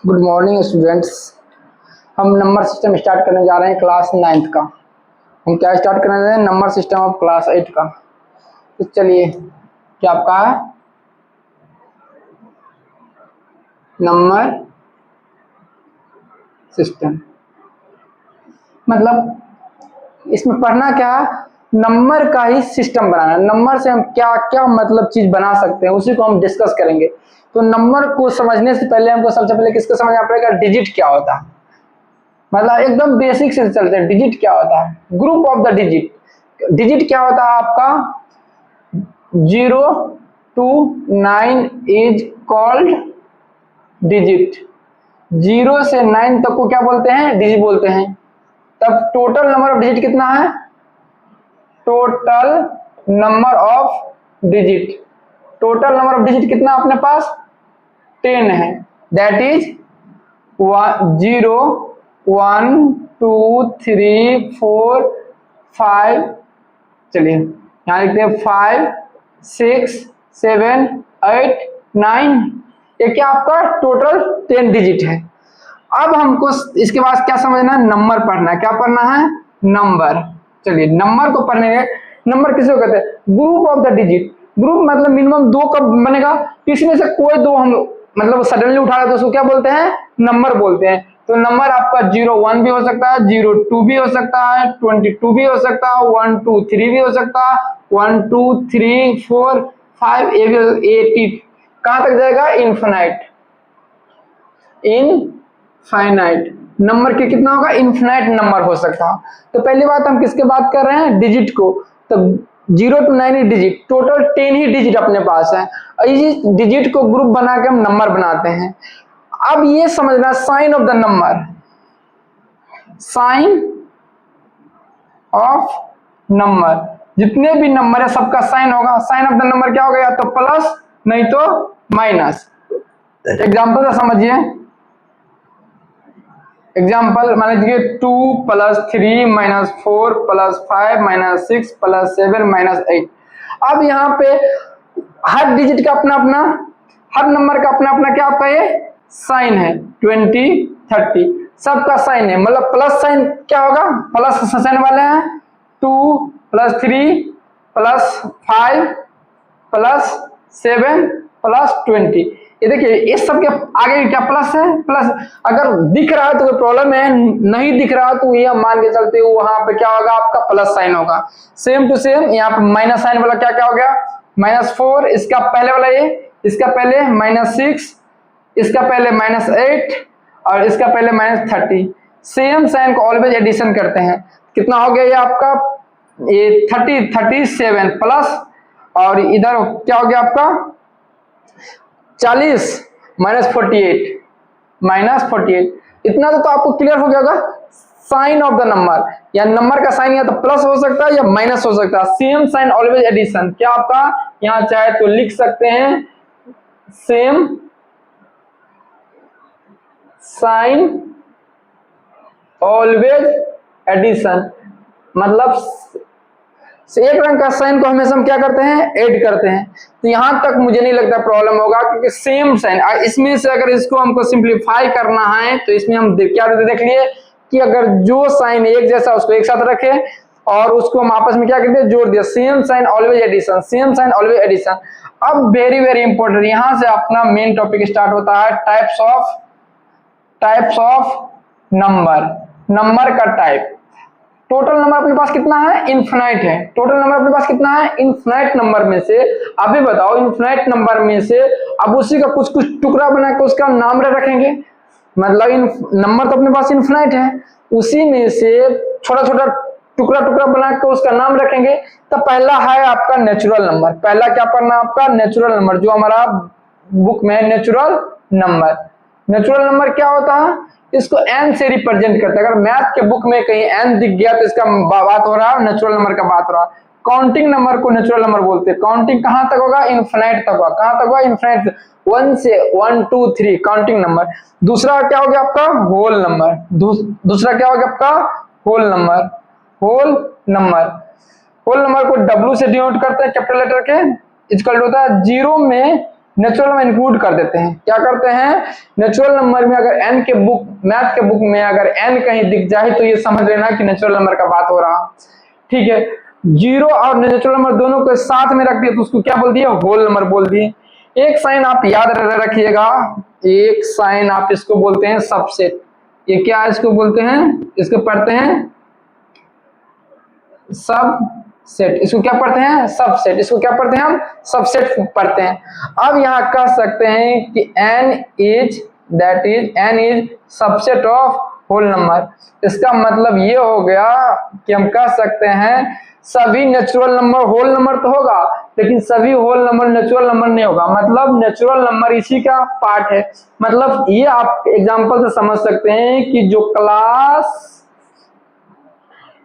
Good morning students. हम number system start करने जा रहे हैं क्लास 9th का। हम क्या स्टार्ट करने जा रहे हैं? नंबर सिस्टम ऑफ क्लास 8 का। तो चलिए, क्या आपका है नंबर सिस्टम, मतलब इसमें पढ़ना क्या है? नंबर का ही सिस्टम बनाना। नंबर से हम क्या क्या मतलब चीज बना सकते हैं उसी को हम डिस्कस करेंगे। तो नंबर को समझने से पहले हमको सबसे पहले किसको समझना पड़ेगा? डिजिट क्या होता है। मतलब एकदम बेसिक से चलते हैं। डिजिट क्या होता है? Group of the digit. Digit क्या होता है आपका? 0 to 9 इज कॉल्ड डिजिट। 0 से 9 तक को क्या बोलते हैं? डिजिट बोलते हैं। तब टोटल नंबर ऑफ डिजिट कितना है? Total number of digit. Total number of digit कितना अपने पास? 10 है। That is 0 1 2 3 4 5। चलिए यहां लिखते हैं 5 6 7 8 9। ये क्या आपका टोटल 10 डिजिट है। अब हमको इसके बाद क्या समझना है? नंबर पढ़ना है। क्या पढ़ना है? नंबर। चलिए नंबर को पढ़ने के, नंबर किसे कहते हैं? Group of the digit. Group मतलब मिनिमम 2 कब बनेगा? इसमें से कोई 2 हम मतलब सडनली उठा रहे तो उसको क्या बोलते हैं? नंबर बोलते हैं। तो नंबर आपका 01 भी हो सकता है, 02 भी हो सकता है, 22 भी हो सकता है, 123 भी हो सकता है, 1 2 3 4 5 80। कहां तक जाएगा? इनफिनाइट। इनफाइनाइट नंबर के कितना होगा? इनफिनाइट नंबर हो सकता। तो पहली बात हम किसके बात कर रहे हैं? डिजिट को। तो 0 to 9 digit, total 10 he digit अपने पास है। इस डिजिट को ग्रुप बना के हम नंबर बनाते हैं। अब ये समझना sign of the number. Sign of number, जितने भी नंबर है सबका साइन होगा। साइन ऑफ द नंबर क्या होगा? या तो प्लस नहीं तो माइनस। एग्जाम्पल से समझिए। एग्जाम्पल मान लीजिए 2 + 3 - 4 + 5 - 6 + 7 - 8। अब यहाँ पे हर डिजिट का अपना अपना, हर नंबर का अपना अपना क्या आपका ये साइन है। 20 30 सबका साइन है। मतलब प्लस साइन क्या होगा? प्लस साइन वाले हैं। 2 + 3 + 5 + 7 + 20। ये देखिए इस सब के आगे क्या प्लस है? प्लस। अगर दिख रहा है तो कोई प्रॉब्लम है, नहीं दिख रहा तो ये मान के चलते हो वहां पे क्या होगा? आपका प्लस साइन होगा। सेम टू सेम यहाँ पे माइनस साइन वाला क्या क्या हो गया? -4, इसका पहले वाला ये, इसका पहले -6, इसका पहले -8 और इसका पहले -30। सेम साइन को ऑलवेज एडिशन करते हैं। कितना हो गया ये आपका? ये 37 प्लस, और इधर क्या हो गया आपका? 40 -48। इतना तो आपको क्लियर हो गया होगा। साइन ऑफ द नंबर, या नंबर का साइन या तो प्लस हो सकता है या माइनस हो सकता है। Same sign always addition. क्या आपका यहाँ चाहे तो लिख सकते हैं सेम साइन ऑलवेज एडिशन। मतलब एक रंग का साइन को हमेशा हम क्या करते हैं? ऐड करते हैं। तो यहां तक मुझे नहीं लगता प्रॉब्लम होगा, क्योंकि सेम साइन इसमें से अगर इसको हमको सिंप्लीफाई करना है तो इसमें हम क्या देख लिए कि अगर जो साइन एक जैसा उसको एक साथ रखे और उसको हम आपस में क्या करते हैं? जोड़ दिया। Same sign always addition, same sign always addition. अब वेरी वेरी इंपॉर्टेंट, यहां से अपना मेन टॉपिक स्टार्ट होता है। Types of number. नंबर का टाइप। टोटल नंबर अपने पास कितना है? इनफिनाइट है। टोटल नंबर अपने पास कितना है? इनफिनाइट नंबर में से अभी बताओ, इनफिनाइट नंबर में से अब उसी का कुछ कुछ टुकड़ा बना के उसका नाम रखेंगे। मतलब नंबर तो अपने पास इनफिनाइट है, उसी में से छोटा छोटा टुकड़ा टुकड़ा बना के उसका नाम रखेंगे। तो पहला है आपका नेचुरल नंबर। पहला क्या पढ़ना आपका? नेचुरल नंबर, जो हमारा बुक में है नेचुरल नंबर। नेचुरल नंबर क्या होता है? इसको n से रिप्रेजेंट करते हैं। अगर मैथ के बुक में कहीं n दिख गया तो इसका बात हो रहा है नेचुरल नंबर का बात हो रहा है। काउंटिंग नंबर को नेचुरल नंबर बोलते हैं। काउंटिंग कहां तक होगा? इनफिनाइट तक होगा। कहां तक होगा? इनफिनाइट। 1 से 1 2 3 काउंटिंग नंबर। दूसरा क्या हो गया आपका? Whole number. दूसरा क्या हो गया आपका? Whole number. Whole number, whole number को W से डिनोट करते हैं, कैपिटल लेटर के। इक्वल होता है 0 में नेचुरल नंबर इंक्लूड कर देते हैं। क्या करते हैं, नेचुरल नंबर में अगर n के बुक, मैथ के बुक में अगर n कहीं दिख जाए तो ये समझ लेना कि नेचुरल नंबर का बात हो रहा। ठीक है, जीरो और नेचुरल नंबर दोनों को साथ में रख दिए तो उसको क्या बोल दिए, होल नंबर बोल दिए। एक साइन आप याद रखिएगा, एक साइन आप इसको बोलते हैं सबसेट। ये क्या इसको बोलते हैं, इसको पढ़ते हैं सबसेट। इसको क्या पढ़ते हैं, सबसेट। इसको क्या पढ़ते हैं हम, सबसेट पढ़ते हैं। अब यहाँ कह सकते हैं कि n is subset of whole number. इसका मतलब ये हो गया कि हम कह सकते हैं सभी नेचुरल नंबर होल नंबर तो होगा, लेकिन सभी होल नंबर नेचुरल नंबर नहीं होगा। मतलब नेचुरल नंबर इसी का पार्ट है। मतलब ये आप एग्जांपल से समझ सकते हैं कि जो क्लास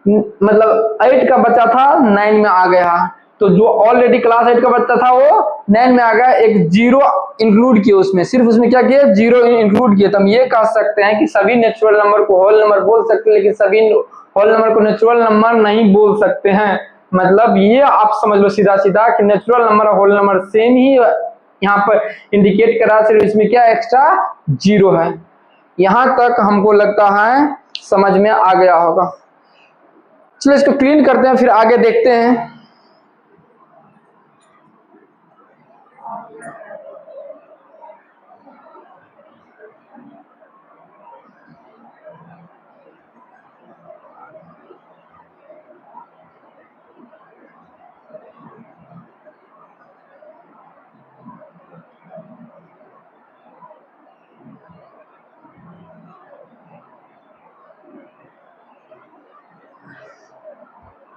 मतलब 8 का बच्चा था 9 में आ गया, तो जो ऑलरेडी क्लास 8 का बच्चा था वो 9 में आ गया, एक जीरो इंक्लूड किया उसमें, सिर्फ उसमें क्या किया, जीरो इंक्लूड किया। तो हम ये कह सकते हैं कि सभी नेचुरल नंबर को होल नंबर बोल सकते हैं, लेकिन सभी होल नंबर को नेचुरल नंबर नहीं बोल सकते हैं। मतलब ये आप समझ लो सीधा सीधा कि नेचुरल नंबर और होल नंबर सेम ही यहाँ पर इंडिकेट करा, सिर्फ इसमें क्या एक्स्ट्रा जीरो है। यहां तक हमको लगता है समझ में आ गया होगा। चलिए इसको क्लीन करते हैं, फिर आगे देखते हैं।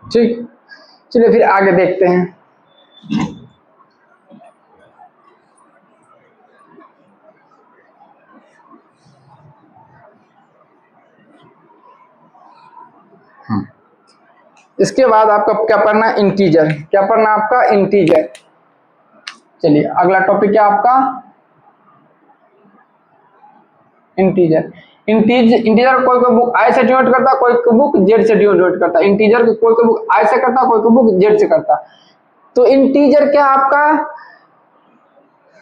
ठीक, चलिए फिर आगे देखते हैं। इसके बाद आपका क्या पढ़ना, इंटीजर। क्या पढ़ना आपका, इंटीजर। चलिए अगला टॉपिक क्या आपका, इंटीजर। इंटीजर कोई कोई बुक आई से डिनोट करता, कोई बुक जेड से डिनोट करता। इंटीजर को कोई बुक आई से करता, कोई बुक जेड से करता। तो इंटीजर क्या आपका,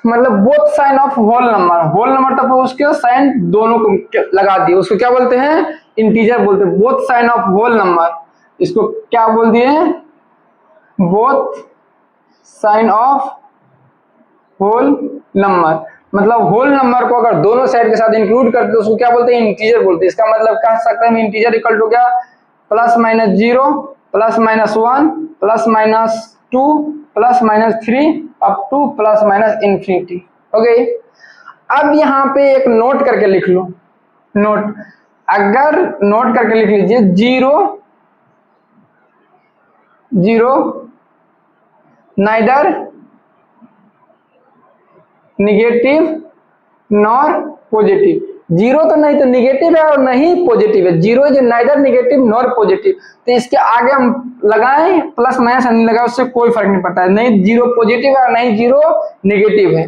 मतलब both sign of whole number. Whole number तो उसके साइन दोनों को लगा दिए, उसको क्या बोलते हैं, इंटीजर बोलते हैं। Both sign of whole number, इसको क्या बोल दिए, both sign of whole number. मतलब होल नंबर को अगर दोनों साइड के साथ इंक्लूड करते तो उसको क्या बोलते हैं, इंटीजर बोलते हैं। इसका मतलब कह सकते हैं इंटीजर इक्वल टू क्या, plus minus zero, plus minus one, plus minus two, plus minus three, up two plus minus infinity. Okay, अब यहाँ पे एक नोट करके लिख लो, नोट, अगर नोट करके लिख लीजिए, zero zero neither negative nor positive. Zero तो नहीं तो निगेटिव है और नहीं पॉजिटिव है, zero is neither negative nor positive. तो इसके आगे हम लगाएं प्लस माइनस नहीं लगाए, उससे कोई फर्क नहीं पड़ता है, नहीं जीरो पॉजिटिव है नहीं जीरो निगेटिव है।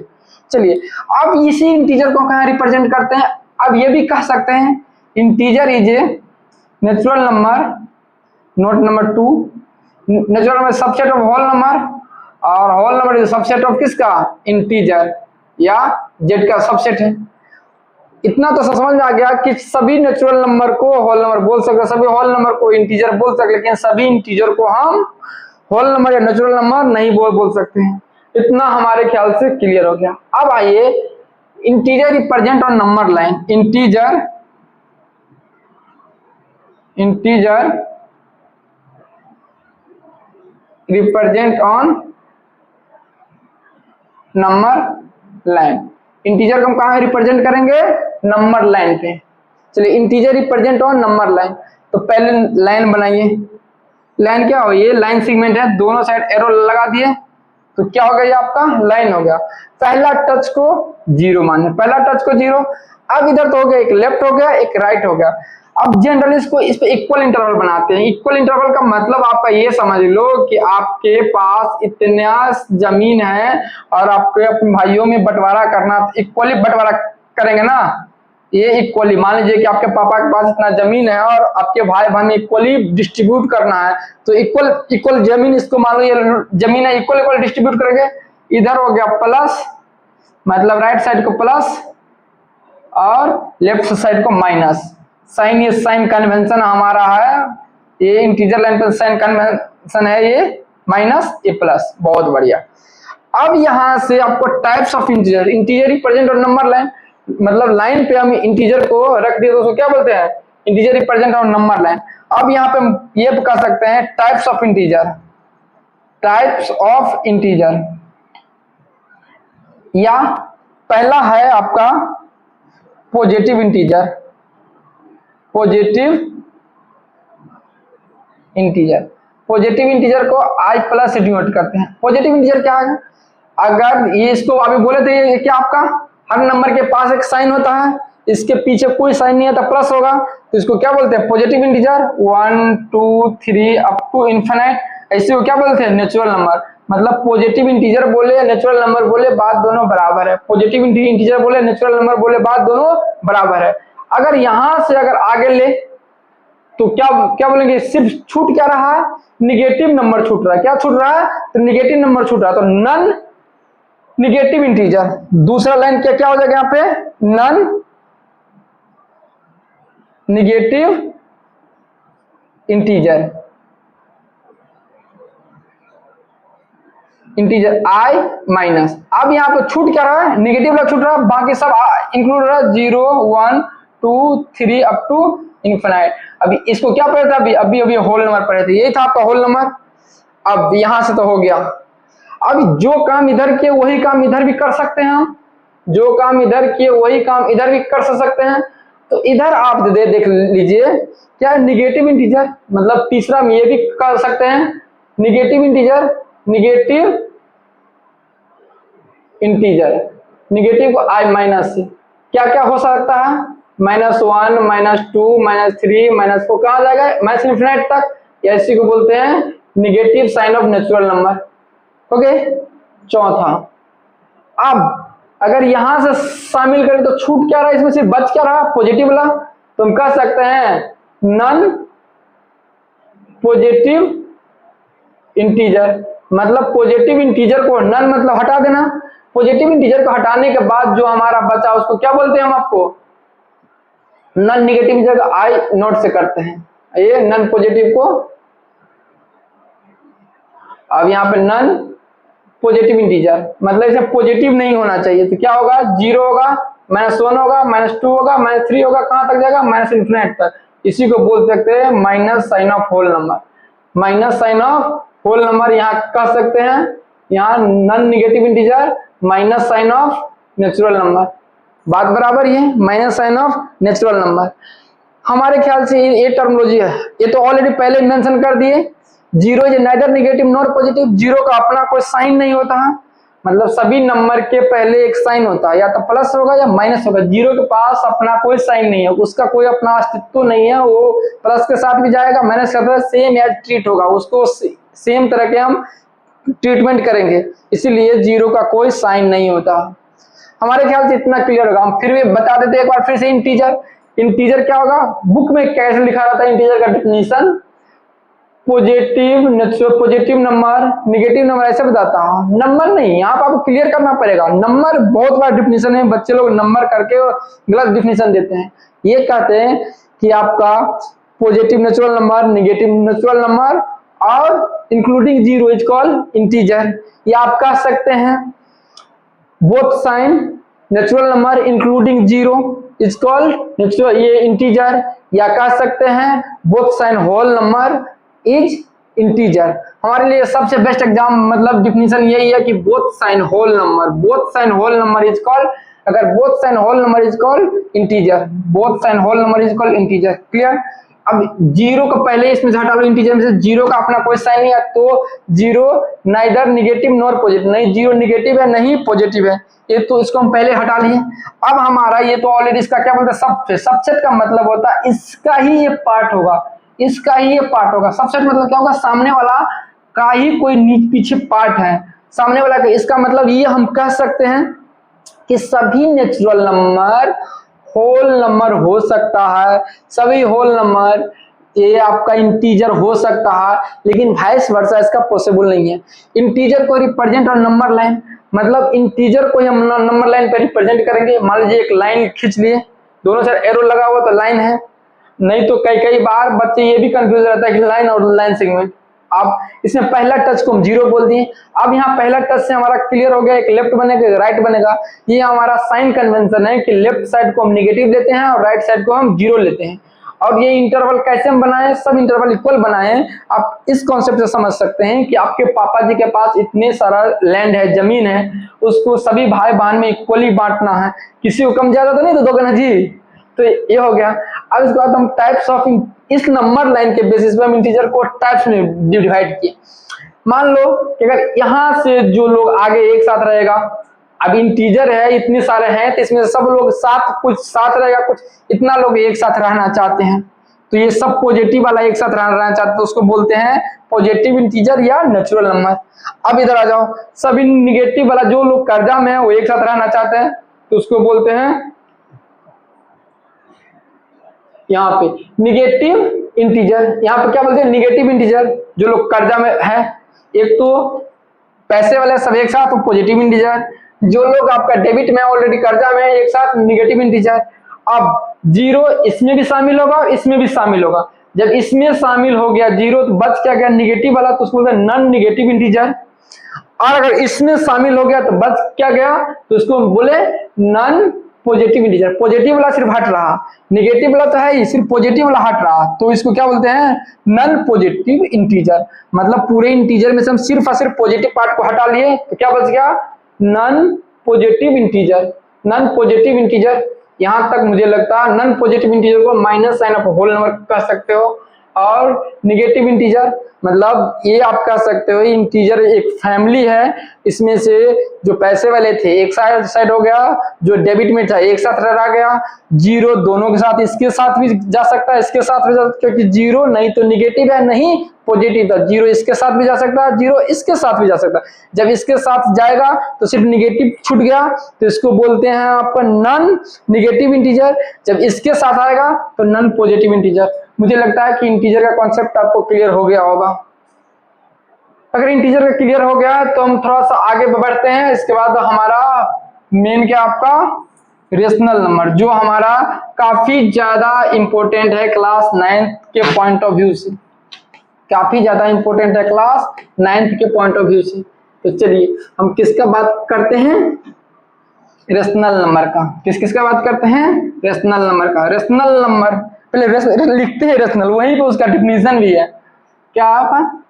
चलिए अब इसी इंटीजर को कहाँ रिप्रेजेंट करते हैं, अब ये भी कह सकते हैं integer is a natural number, not number 2, natural number subset of whole number, और whole number is subset of किसका, इंटीजर या जेड का सबसेट है। इतना तो समझ में आ गया कि सभी नेचुरल नंबर को होल नंबर बोल सकते, सभी होल नंबर को इंटीजर बोल सकते, लेकिन सभी इंटीजर को हम होल नंबर या नेचुरल नंबर नहीं बोल सकते हैं। इतना हमारे ख्याल से क्लियर हो गया। अब आइए integer represent on number line. Integer represent on number line. Integer को हम कहाँ रिप्रेजेंट करेंगे, नंबर लाइन पे। चलिए integer represent on number line, तो पहले लाइन बनाइए। लाइन क्या हो, ये लाइन सेगमेंट है, दोनों साइड एरो लगा दिए तो क्या हो गया, ये आपका लाइन हो गया। पहला टच को जीरो माने, पहला टच को जीरो। अब इधर तो हो गया, एक लेफ्ट हो गया एक राइट हो गया। अब जनरली इसको इस पे इक्वल इंटरवल बनाते हैं। इक्वल इंटरवल का मतलब आपका ये समझ लो कि आपके पास इतना जमीन है और आपके अपने भाइयों में बंटवारा करना, इक्वली बंटवारा करेंगे ना, ये इक्वली मान लीजिए कि आपके पापा के पास इतना जमीन है और आपके भाई बहन इक्वली डिस्ट्रीब्यूट करना है, तो इक्वल जमीन, इसको मान लो ये जमीन है, इक्वल डिस्ट्रीब्यूट करेंगे। इधर हो गया प्लस मतलब राइट साइड को प्लस और लेफ्ट साइड को माइनस। साइन, ये साइन कन्वेंशन हमारा है, ये इंटीजर लाइन पर साइन कन्वेंशन है, ये माइनस ये प्लस। बहुत बढ़िया। अब यहां से आपको types of integer, integer represent और नंबर लाइन, मतलब लाइन पे हम इंटीजर को रख दिए तो उसको क्या बोलते हैं, इंटीजर रिप्रेजेंट और नंबर लाइन। अब यहाँ पे हम ये कह सकते हैं types of integer, types of integer, या पहला है आपका positive integer, positive integer. Positive integer को आई प्लस से डिनोट करते हैं। पॉजिटिव इंटीजर क्या है, अगर ये इसको अभी बोले थे ये क्या आपका हर नंबर के पास एक साइन होता है, इसके पीछे कोई साइन नहीं है तो प्लस होगा, तो इसको क्या बोलते हैं positive integer. 1 2 3 up to infinite, ऐसे को क्या बोलते हैं नेचुरल नंबर। मतलब पॉजिटिव इंटीजर बोले नेचुरल नंबर बोले बात दोनों बराबर है, पॉजिटिव इंटीजर बोले नेचुरल नंबर बोले बात दोनों बराबर है। अगर यहां से अगर आगे ले तो क्या क्या बोलेंगे, सिर्फ छूट क्या रहा है, निगेटिव नंबर छूट रहा है। क्या छूट रहा है, तो निगेटिव नंबर छूट रहा है, तो नन निगेटिव इंटीजर। दूसरा लाइन क्या क्या हो जाएगा यहाँ पे, नन निगेटिव इंटीजर, इंटीजर आई माइनस। अब यहाँ पे छूट क्या रहा है, निगेटिव वाला छूट रहा है, बाकी सब इंक्लूड रहा है, 0 1 2 3 अप टू इन्फिनिट। अभी इसको क्या पढ़े थे, अभी अभी होल नंबर पढ़े थे, यही था आपका होल नंबर। अब यहां से तो हो गया। अब जो काम इधर किए वही काम इधर भी कर सकते हैं हम, जो काम इधर किए वही काम इधर भी कर सकते हैं। तो इधर आप देख लीजिए क्या निगेटिव इंटीजर, मतलब तीसरा में ये भी कर सकते हैं negative integer, negative integer, negative को आई माइनस से क्या क्या हो सकता है, -1 -2 -3 -4 कहाँ जाएगा, माइनस इन्फिनिट तक, या इसी को बोलते हैं negative sign of natural number. Okay, चौथा। अब अगर यहां से शामिल करें तो छूट क्या रहा, इसमें से बच क्या रहा, पॉजिटिव वाला, तो हम कह सकते हैं नन पॉजिटिव इंटीजर। मतलब पॉजिटिव इंटीजर को नन मतलब हटा देना, पॉजिटिव इंटीजर को हटाने के बाद जो हमारा बचा उसको क्या बोलते हैं हम आपको, नन निगेटिव इंटीजर आई नोट से करते हैं, ये नन पॉजिटिव को। अब यहाँ पे नन पॉजिटिव इंटीजर मतलब इसे पॉजिटिव नहीं होना चाहिए, तो क्या होगा, 0 होगा, -1 होगा, -2 होगा, -3 होगा, कहां तक जाएगा, माइनस इन्फिनिट तक। इसी को बोल सकते हैं minus sign of whole number, minus sign of whole number यहाँ कह सकते हैं। यहाँ non negative integer minus sign of natural number, बात बराबर ही है, minus sign of natural number. हमारे ख्याल से ये टर्मोलॉजी है, ये तो ऑलरेडी पहले मेंशन कर दिए। 0 is neither negative nor positive, 0 का अपना कोई साइन नहीं होता है, मतलब सभी नंबर के पहले एक साइन होता है, या तो प्लस होगा या माइनस होगा। 0 के पास अपना कोई साइन नहीं है, उसका कोई अपना अस्तित्व नहीं है, वो प्लस के साथ भी जाएगा, माइनस के साथ सेम एज ट्रीट होगा, उसको सेम तरह के हम ट्रीटमेंट करेंगे, इसीलिए 0 का कोई साइन नहीं होता। हमारे ख्याल से इतना क्लियर होगा। हम फिर भी बता देते एक बार फिर से, इंटीजर, इंटीजर क्या होगा, बुक में कैसे लिखा रहता है इंटीजर का definition, positive natural positive number negative number ऐसे बताता हूं, नंबर नहीं, यहाँ पर आपको क्लियर करना पड़ेगा। नंबर बहुत बड़ा डिफिनेशन है, बच्चे लोग नंबर करके गलत डिफिनेशन देते हैं। ये कहते हैं कि आपका positive natural number, negative natural number और इंक्लूडिंग 0 इज कॉल्ड इंटीजर। ये आप कह सकते हैं both sign natural number including 0 is called natural ये इंटीजर, या कह सकते हैं both sign whole number is integer. हमारे लिए सबसे बेस्ट एग्जाम मतलब डिफिनेशन यही है कि both sign whole number, both sign whole number is called, अगर both sign whole number is called integer, both sign whole number is called integer. Clear. अब 0 को पहले इसमें से हटा लो, इंटीजर में से 0 का अपना कोई साइन नहीं है, तो 0 नाइदर निगेटिव नॉर पॉजिटिव, नहीं 0 निगेटिव है नहीं पॉजिटिव है, ये तो इसको हम पहले हटा लिए। अब हमारा ये तो ऑलरेडी इसका क्या बोलते हैं सबसेट, सबसेट का मतलब होता है इसका ही ये पार्ट होगा, इसका ही ये पार्ट होगा। सबसेट मतलब क्या होगा, सामने वाला का ही कोई पीछे पार्ट है, सामने वाला का। इसका मतलब ये हम कह सकते हैं कि सभी नेचुरल नंबर होल नंबर हो सकता है, सभी होल नंबर ये आपका इंटीजर हो सकता है, लेकिन वाइस वर्सा इसका पॉसिबल नहीं है। इंटीजर को रिप्रेजेंट और नंबर लाइन, मतलब इंटीजर को हम नंबर लाइन पर रिप्रेजेंट करेंगे। मान लीजिए एक लाइन खींच लिए, दोनों साइड एरो लगा हुआ तो लाइन है, नहीं तो कई कई बार बच्चे ये भी कंफ्यूज रहता है कि लाइन और लाइन सेगमेंट। अब इसमें पहला टच को हम 0 बोल दिए। अब यहाँ पहला टच से हमारा क्लियर हो गया, एक लेफ्ट बनेगा एक राइट बनेगा। ये हमारा साइन कन्वेंशन है कि लेफ्ट साइड को हम निगेटिव लेते हैं और राइट साइड को हम 0 लेते हैं। और ये इंटरवल कैसे हम बनाए, सब इंटरवल इक्वल बनाए। आप इस कॉन्सेप्ट से समझ सकते हैं कि आपके पापा जी के पास इतने सारा लैंड है, जमीन है, उसको सभी भाई बहन में इक्वली बांटना है, किसी को कम ज्यादा तो नहीं तो दोगे ना जी। तो ये हो गया। अब इसके बाद हम टाइप्स ऑफ, इस नंबर लाइन के बेसिस पे हम इंटीजर को टाइप्स में डिवाइड किए। मान लो कि अगर यहां से जो लोग आगे एक साथ रहेगा, अब इंटीजर है इतने सारे हैं तो इसमें सब लोग साथ, कुछ साथ रहेगा, कुछ इतना लोग एक साथ रहना चाहते हैं, तो ये सब पॉजिटिव वाला एक साथ रहना चाहते हैं तो उसको बोलते हैं पॉजिटिव इंटीजर या नेचुरल नंबर। अब इधर आ जाओ, सभी निगेटिव वाला जो लोग कर्जा में है वो एक साथ रहना चाहते हैं तो उसको बोलते हैं यहाँ पे निगेटिव इंटीजर। यहाँ पे क्या बोलते हैं, निगेटिव इंटीजर। जो लोग कर्जा में है, एक तो पैसे वाले सब एक साथ पॉजिटिव इंटीजर, जो लोग आपका डेबिट में ऑलरेडी कर्जा में एक साथ निगेटिव इंटीजर। अब 0 इसमें भी शामिल होगा और इसमें भी शामिल होगा। जब इसमें शामिल हो गया 0 तो बच क्या गया निगेटिव वाला, तो उसको बोलते हैं नॉन निगेटिव इंटीजर। और अगर इसमें शामिल हो गया तो बच क्या गया, तो उसको बोले नॉन पॉजिटिव इंटीजर। पॉजिटिव वाला सिर्फ हट रहा, निगेटिव वाला तो है ही, सिर्फ पॉजिटिव वाला हट रहा, तो इसको क्या बोलते हैं नॉन पॉजिटिव इंटीजर। मतलब पूरे इंटीजर में से हम सिर्फ और सिर्फ पॉजिटिव पार्ट को हटा लिए तो क्या बच गया non positive integer. Non positive integer, यहां तक मुझे लगता है नॉन पॉजिटिव इंटीजर को minus sign of whole number कह सकते हो। और निगेटिव इंटीजर मतलब ये आप कह सकते हो इंटीजर एक फैमिली है, इसमें से जो पैसे वाले थे एक साइड हो गया, जो डेबिट में था एक साथ रह गया। 0 दोनों के साथ, इसके साथ भी जा सकता है इसके साथ भी जा सकता है, क्योंकि 0 नहीं तो निगेटिव है नहीं पॉजिटिव था। 0 इसके साथ भी जा सकता है, 0 इसके साथ भी जा सकता है। जब इसके साथ जाएगा तो सिर्फ निगेटिव छूट गया तो इसको बोलते हैं आपका नॉन निगेटिव इंटीजर। जब इसके साथ आएगा तो नॉन पॉजिटिव इंटीजर। मुझे लगता है कि इंटीजर का कॉन्सेप्ट आपको क्लियर हो गया होगा। अगर इंटीजर का क्लियर हो गया तो हम थोड़ा सा आगे बढ़ते हैं। इसके बाद हमारा मेन क्या आपका रेशनल नंबर, जो हमारा काफी ज्यादा इंपॉर्टेंट है क्लास 9th के पॉइंट ऑफ व्यू से, काफी ज्यादा इंपॉर्टेंट है क्लास 9th के पॉइंट ऑफ व्यू से। तो चलिए हम किसका बात करते हैं, रेशनल नंबर का। किसका बात करते हैं, रेशनल नंबर का। रेशनल नंबर पहले लिखते हैं रेशनल, वहीं पे उसका डिफिनीशन भी है। क्या आप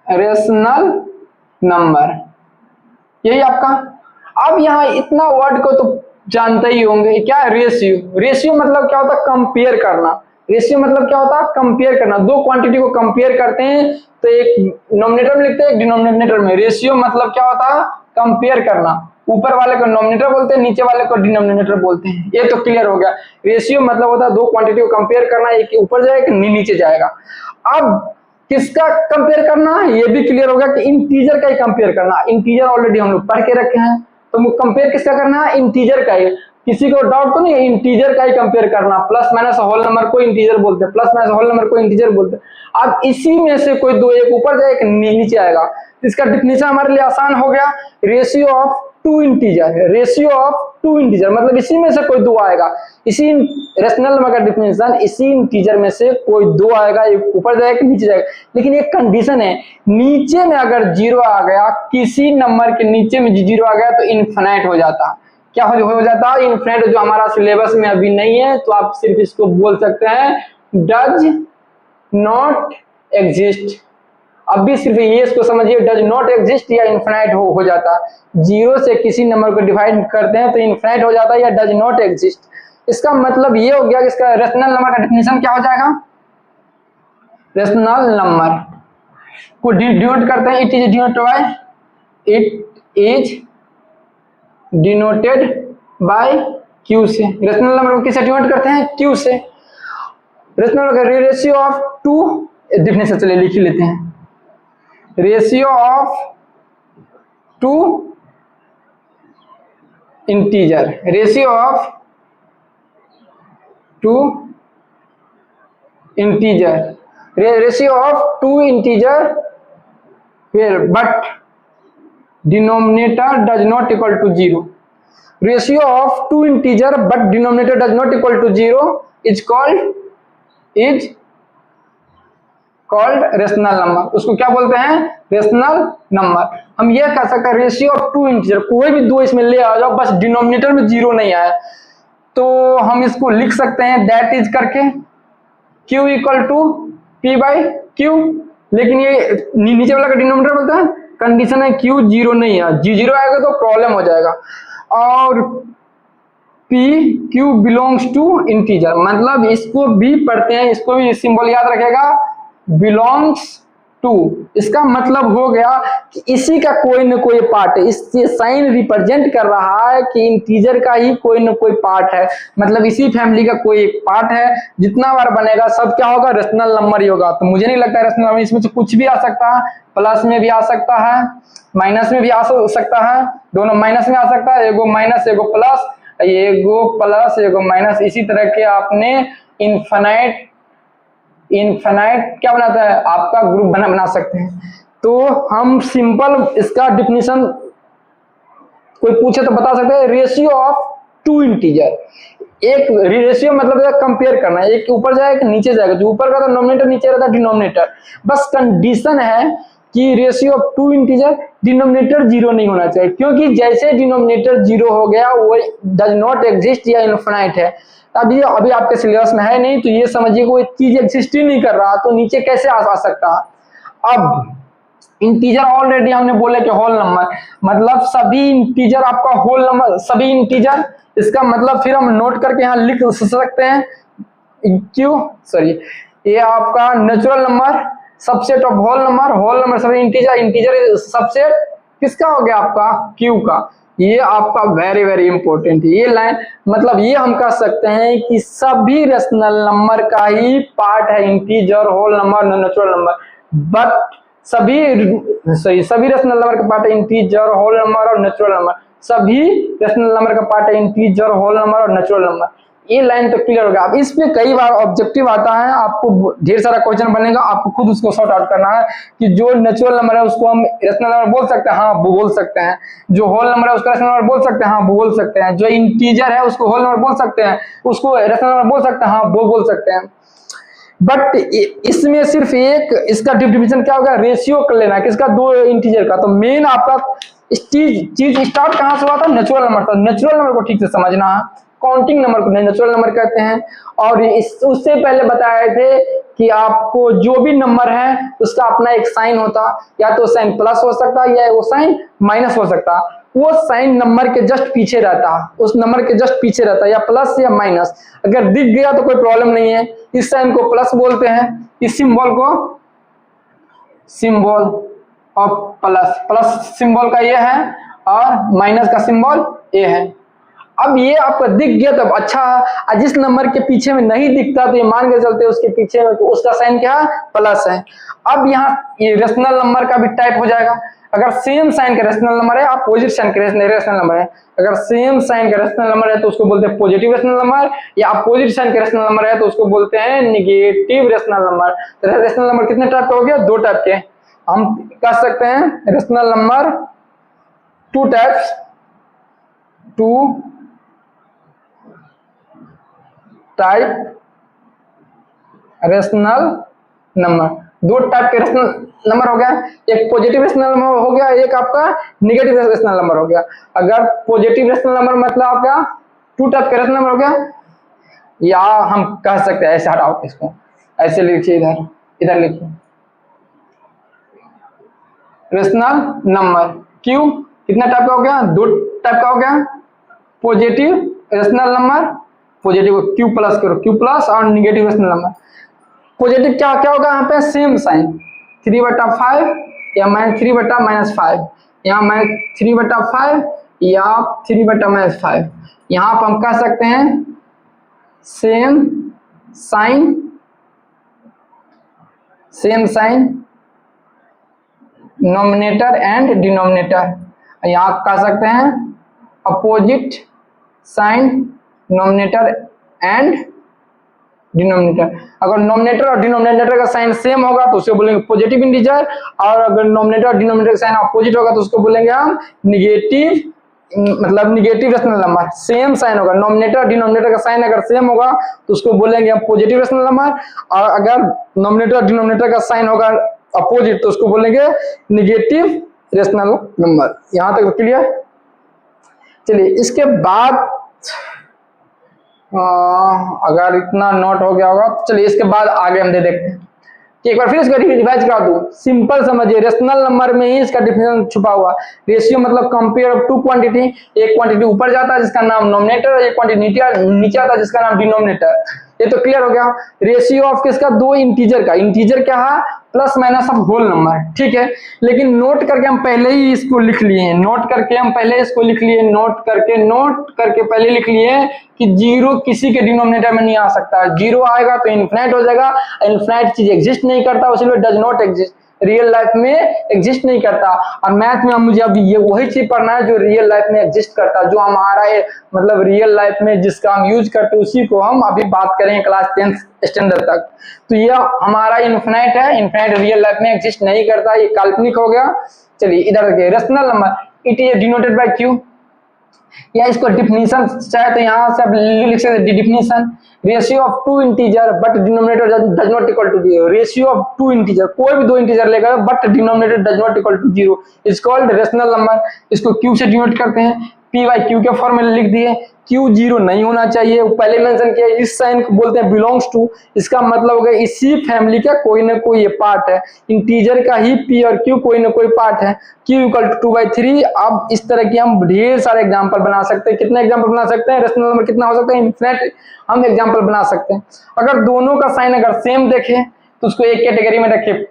रेशनल नंबर, यही आपका। अब यहाँ इतना वर्ड को तो जानते ही होंगे, क्या रेशियो। रेशियो मतलब क्या होता है, कंपेयर करना। रेशियो मतलब क्या होता है, कंपेयर करना। दो क्वांटिटी को कंपेयर करते हैं तो एक नोमिनेटर में लिखते हैं एक डिनोमिनेटर में। रेशियो मतलब क्या होता है, कंपेयर करना। ऊपर वाले को नोमिनेटर बोलते हैं, नीचे वाले को डिनोमिनेटर बोलते हैं। ये तो क्लियर हो गया। रेशियो मतलब होता है दो क्वांटिटी को कंपेयर करना, एक ऊपर जाएगा एक नीचे जाएगा। अब किसका कंपेयर करना, ये भी क्लियर होगा कि इंटीजर का ही कंपेयर करना। इंटीजर ऑलरेडी हम लोग पढ़ के रखे हैं, तो कंपेयर किसका करना है, इंटीजर का ही। किसी को डाउट तो नहीं है, इंटीजर का ही कंपेयर करना। प्लस माइनस होल नंबर को इंटीजर बोलते हैं, प्लस माइनस होल नंबर को इंटीजर बोलते हैं। अब इसी में से कोई दो, एक ऊपर जाए एक नीचे आएगा। इसका डिफिनीशन हमारे लिए आसान हो गया, ratio of two integer. Ratio of two integer मतलब इसी में से कोई दो आएगा। इसी रेशनल नंबर का डिफिनीशन, इसी इंटीजर में से कोई दो आएगा, एक ऊपर जाएगा एक नीचे जाएगा। लेकिन एक कंडीशन है, नीचे में अगर 0 आ गया, किसी नंबर के नीचे में 0 आ गया तो इनफिनाइट हो जाता। क्या हो जाता है, इनफिनाइट। जो हमारा सिलेबस में अभी नहीं है तो आप सिर्फ इसको बोल सकते हैं डज नॉट एग्जिस्ट। अब भी सिर्फ ये इसको समझिए, डज नॉट एग्जिस्ट या इनफिनाइट हो जाता। 0 से किसी नंबर को डिवाइड करते हैं तो इनफिनाइट हो जाता है या डज नॉट एग्जिस्ट। इसका मतलब ये हो गया कि इसका रेशनल नंबर का डेफिनेशन क्या हो जाएगा, रेशनल नंबर को डिनोट करते हैं, it is denoted by, it is denoted by Q से। रेशनल नंबर को किससे डिनोट करते हैं, क्यू से। Rational number ratio of two, definition चलिए लिख लेते हैं, ratio of two integer. Ratio of two integer, ratio of two integer where but denominator does not equal to 0। Ratio of two integer but denominator does not equal to 0 is called rational number. उसको क्या बोलते हैं? Rational number. हम ये कह सकते हैं ratio of two integer, कोई भी दो इसमें ले आ जाओ, बस डिनोमिनेटर में 0 नहीं आया, तो हम इसको लिख सकते हैं दैट इज करके q equal to p by Q. लेकिन ये नीचे वाला का डिनोमिनेटर बोलते हैं, कंडीशन है q 0 नहीं है, g0 आएगा तो प्रॉब्लम हो जाएगा। और p q belongs to integer, मतलब इसको भी पढ़ते हैं, इसको भी सिंबल याद रखेगा, बिलोंग्स टू। इसका मतलब हो गया कि इसी का कोई न कोई पार्ट है, इससे साइन रिप्रेजेंट कर रहा है कि इंटीजर का ही कोई न कोई पार्ट है, मतलब इसी फैमिली का कोई एक पार्ट है। जितना बार बनेगा सब क्या होगा? रेशनल नंबर ही होगा। तो मुझे नहीं लगता रेशनल नंबर, इसमें से कुछ भी आ सकता है, प्लस में भी आ सकता है, माइनस में भी आ सकता है, दोनों माइनस में आ सकता है, एगो माइनस एगो प्लस, एगो प्लस एगो माइनस, इसी तरह के आपने इनफाइनाइट क्या बनाता है आपका ग्रुप बना सकते हैं। तो हम सिंपल इसका डिफिनीशन कोई पूछे तो बता सकते हैं, रेशियो ऑफ टू इंटीजर। एक रेशियो मतलब कंपेयर करना है, एक ऊपर जाएगा एक नीचे जाएगा, जो ऊपर का था नोमिनेटर, नीचे रहता डिनोमिनेटर। बस कंडीशन है कि ratio of two integer denominator 0 नहीं होना चाहिए, क्योंकि जैसे डिनोमिनेटर 0 हो गया वो डज नॉट एग्जिस्ट या इनफिनाइट है। अभी आपके सिलेबस में है नहीं, तो ये समझिए कोई चीज एग्जिस्ट ही नहीं कर रहा, तो नीचे कैसे आ सकता। अब इंटीजर ऑलरेडी हमने बोले कि होल नंबर, मतलब सभी इंटीजर आपका होल नंबर, सभी इंटीजर, इसका मतलब फिर हम नोट करके यहाँ लिख सकते हैं ये आपका natural number, subset of whole number सभी इंटीजर सबसेट किसका हो गया? आपका क्यू का। ये आपका वेरी वेरी इंपॉर्टेंट है ये लाइन, मतलब ये हम कह सकते हैं कि सभी रेशनल नंबर का ही पार्ट है integer, whole number, natural number. But सभी रेशनल नंबर का पार्ट है इंटीजर, होल नंबर और नेचुरल नंबर। सभी रेशनल नंबर का पार्ट है इंटीजर, होल नंबर और नेचुरल नंबर। ये लाइन तो क्लियर हो गया। अब इसमें कई बार ऑब्जेक्टिव आता है, आपको ढेर सारा क्वेश्चन बनेगा, आपको खुद उसको सॉर्ट आउट करना है कि जो नेचुरल नंबर है उसको हम रेशनल नंबर बोल सकते हैं, हाँ वो बोल सकते हैं। जो होल नंबर है उसको रेशनल नंबर बोल सकते हैं, हाँ वो बोल सकते हैं। जो इंटीजर है उसको होल नंबर बोल सकते हैं, उसको रेशनल नंबर बोल सकते हैं, हाँ वो बोल सकते हैं। बट इसमें सिर्फ एक इसका डिफिनेशन क्या होगा? रेशियो कर लेना किसका? दो इंटीजर का। तो मेन आपका चीज स्टार्ट कहां से हुआ था? नेचुरल नंबर था। नेचुरल नंबर को ठीक से समझना है, काउंटिंग नंबर को नेचुरल नंबर कहते हैं। और उससे पहले बताए थे कि आपको जो भी नंबर है उसका अपना एक साइन होता, या तो साइन प्लस हो सकता है या वो साइन माइनस हो सकता। वो साइन नंबर के जस्ट पीछे रहता, उस नंबर के जस्ट पीछे रहता, या प्लस या माइनस। अगर दिख गया तो कोई प्रॉब्लम नहीं है। इस साइन को प्लस बोलते हैं, इस सिंबल को सिंबल ऑफ प्लस सिंबल का ये है, और माइनस का सिंबल ये है। अब ये आपको दिख गया तो अच्छा है, जिस नंबर के पीछे में नहीं दिखता तो ये मान के चलते उसके पीछे में तो उसका साइन क्या है? प्लस है। अब यहाँ ये रेशनल नंबर का भी टाइप हो जाएगा। अगर सेम साइन का रेशनल नंबर है, अपोजिट साइन का रेशनल नंबर है, अगर सेम साइन का रेशनल नंबर है तो उसको बोलते हैं पॉजिटिव रेशनल नंबर, या अपोजिट साइन का रेशनल नंबर है तो उसको बोलते हैं निगेटिव रेशनल नंबर। तो रेशनल नंबर कितने टाइप का हो गया? दो टाइप के। हम कह सकते हैं rational number two types, two type rational number, दो टाइप के रेशनल नंबर हो गया। एक पॉजिटिव रेशनल नंबर हो गया, एक आपका नेगेटिव रेशनल नंबर हो गया। अगर पॉजिटिव रेशनल नंबर मतलब आपका टू टाइप का रेशनल नंबर हो गया, या हम कह सकते हैं ऐसे, हटाओ इसको, ऐसे लिखिए, इधर लिखिए रेशनल नंबर क्यू कितना टाइप का हो गया? दो टाइप का हो गया। Positive rational number, positive Q plus करो, क्यू प्लस, और निगेटिव रेशनल नंबर। पॉजिटिव क्या क्या होगा? यहाँ पे सेम साइन 3/5 या -3/-5, यहाँ -3/5 या 3/-5। यहाँ पर हम कह सकते हैं same sign numerator and denominator. यहाँ कह सकते हैं opposite sign numerator and denominator. अगर नॉमिनेटर और डिनोमिनेटर का साइन सेम होगा तो उसको बोलेंगे पॉजिटिव इंटीजर, और अगर नॉमिनेटर और डिनोमिनेटर का साइन अपोजिट होगा तो उसको बोलेंगे हम निगेटिव, मतलब negative rational number. Same sign होगा, नॉमिनेटर और डिनोमिनेटर का साइन अगर सेम होगा तो उसको बोलेंगे हम पॉजिटिव रेशनल नंबर, और अगर नॉमिनेटर और डिनोमिनेटर का साइन होगा अपोजिट तो उसको बोलेंगे निगेटिव रेशनल नंबर। यहां तक क्लियर। चलिए इसके बाद अगर इतना नोट हो गया होगा तो चलिए इसके बाद आगे हम देखते हैं कि एक बार फिर इसको रिवाइज करा दूं। सिंपल समझिए, रेशनल नंबर में ही इसका डिफिनेशन छुपा हुआ। रेशियो मतलब कंपेयर ऑफ टू क्वांटिटी, एक क्वांटिटी ऊपर जाता है जिसका नाम नॉमिनेटर और एक क्वांटिटी नीचे आता है जिसका नाम डिनोमिनेटर। ये तो क्लियर हो गया। रेशियो ऑफ किसका, दो इंटीजर का। इंटीजर क्या है, plus minus of whole number, ठीक है। लेकिन नोट करके हम पहले ही इसको लिख लिए हैं, नोट करके हम पहले इसको लिख लिए, नोट करके पहले लिख लिए कि जीरो किसी के डिनोमिनेटर में नहीं आ सकता। जीरो आएगा तो इनफिनाइट हो जाएगा, इनफिनाइट चीज एग्जिस्ट नहीं करता, इसलिए does not exist, real life में एग्जिस्ट नहीं करता। और मैथ में मुझे अभी ये वही चीज पढ़ना है जो रियल लाइफ में एग्जिस्ट करता है, जो हमारा मतलब रियल लाइफ में जिसका हम यूज करते हैं उसी को हम अभी बात करेंगे क्लास 10th स्टैंडर्ड तक। तो ये हमारा इनफिनाइट है, इनफिनाइट रियल लाइफ में एग्जिस्ट नहीं करता, ये काल्पनिक हो गया। चलिए इधर देखिए, rational number it is denoted by Q, या इसको डिफिनीशन चाहे तो यहाँ से आप लिख सकते हैं definition, ratio of two integer but denominator does not equal to zero. Ratio of two integer, कोई भी दो इंटीजर लेगा but denominator does not equal to zero is called rational number. इसको क्यू से डिनोट करते हैं, पी बाई क्यू के form में लिख दिए। क्यू जीरो नहीं होना चाहिए, पहले मेंशन किया। इस साइन को बोलते हैं बिलोंग्स टू, इसका मतलब हो गया इसी फैमिली का कोई ना कोई ये पार्ट है। इंटीजर का ही पी और क्यू कोई ना कोई पार्ट है। Q equal to 2/3। अब इस तरह की हम ढेर सारे एग्जांपल बना सकते हैं। कितने एग्जांपल बना सकते हैं, रेशनल नंबर कितना हो सकता है, इनफिनिट हम एग्जांपल बना सकते हैं। अगर दोनों का साइन अगर सेम देखें तो उसको एक कैटेगरी में रखें,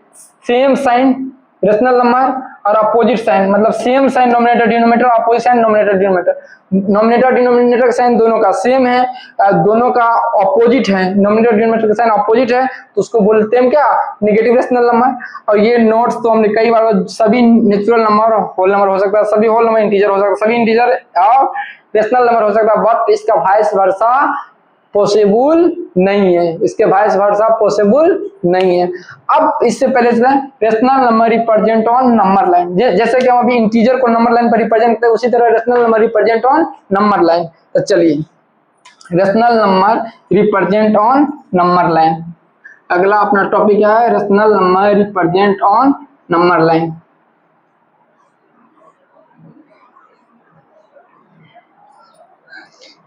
सेम साइन रेशनल नंबर और अपोजिट साइन, मतलब same sign numerator denominator, opposite sign numerator denominator. Numerator denominator का साइन दोनों का सेम है, दोनों का अपोजिट है, नॉमिनेटर डिनोमिनेटर का साइन अपोजिट है तो उसको बोलते हैं क्या, नेगेटिव रेशनल नंबर। और ये नोट्स तो हमने कई बार, सभी नेचुरल नंबर होल नंबर हो सकता है, सभी होल नंबर इंटीजर हो सकता है, सभी इंटीजर और रेशनल नंबर हो सकता है, बट इसका वाइस वर्सा पॉसिबल नहीं है, इसके वाइस वर्सा पॉसिबल नहीं है। अब इससे पहले rational number represent on number line, जैसे कि हम अभी इंटीजर को नंबर लाइन पर रिप्रेजेंट करते हैं उसी तरह rational number represent on number line. तो चलिए rational number represent on number line, अगला अपना टॉपिक क्या है, rational number represent on number line.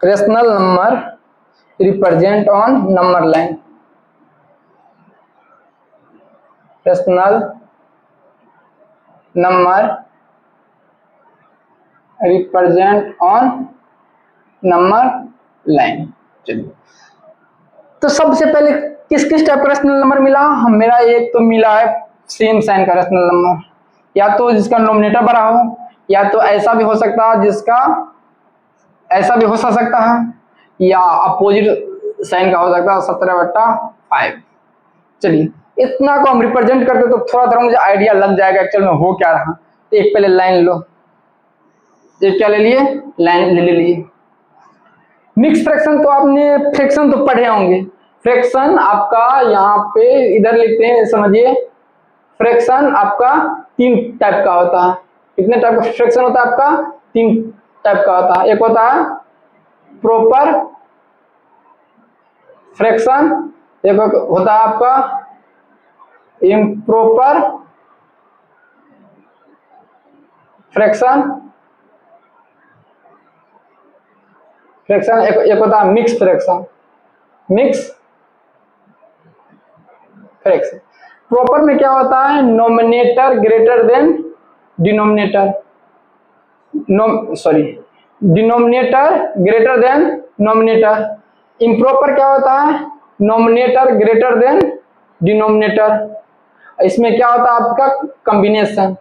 Rational number represent on number line, rational number represent on number line. चलिए तो सबसे पहले किस किस टाइप का रेशनल नंबर मिला, हम मेरा एक तो मिला है सेम साइन का रेशनल नंबर, या तो जिसका नोमिनेटर बड़ा हो, या तो ऐसा भी हो सकता है जिसका ऐसा भी हो सकता है, या अपोजिट साइन का हो सकता है 17/5। चलिए इतना को हम रिप्रेजेंट करते तो थोड़ा थोड़ा मुझे आइडिया लग जाएगा एक्चुअल में हो क्या रहा। एक पहले लाइन लो, एक क्या ले लिए, लाइन ले लिए। मिक्स फ्रैक्शन तो आपने फ्रैक्शन तो पढ़े होंगे, फ्रैक्शन आपका यहाँ पे इधर लिखते हैं, समझिए फ्रैक्शन आपका तीन टाइप का होता है। कितने टाइप का फ्रैक्शन होता है आपका, तीन टाइप का होता है। एक होता है प्रॉपर फ्रैक्शन, एक होता है आपका इम्प्रॉपर फ्रैक्शन, एक होता है mix fraction, mix fraction. Proper में क्या होता है, nominator greater than denominator, denominator greater than nominator. Improper क्या होता है, नोमिनेटर ग्रेटर देन डिनोमिनेटर। इसमें क्या होता है आपका combination,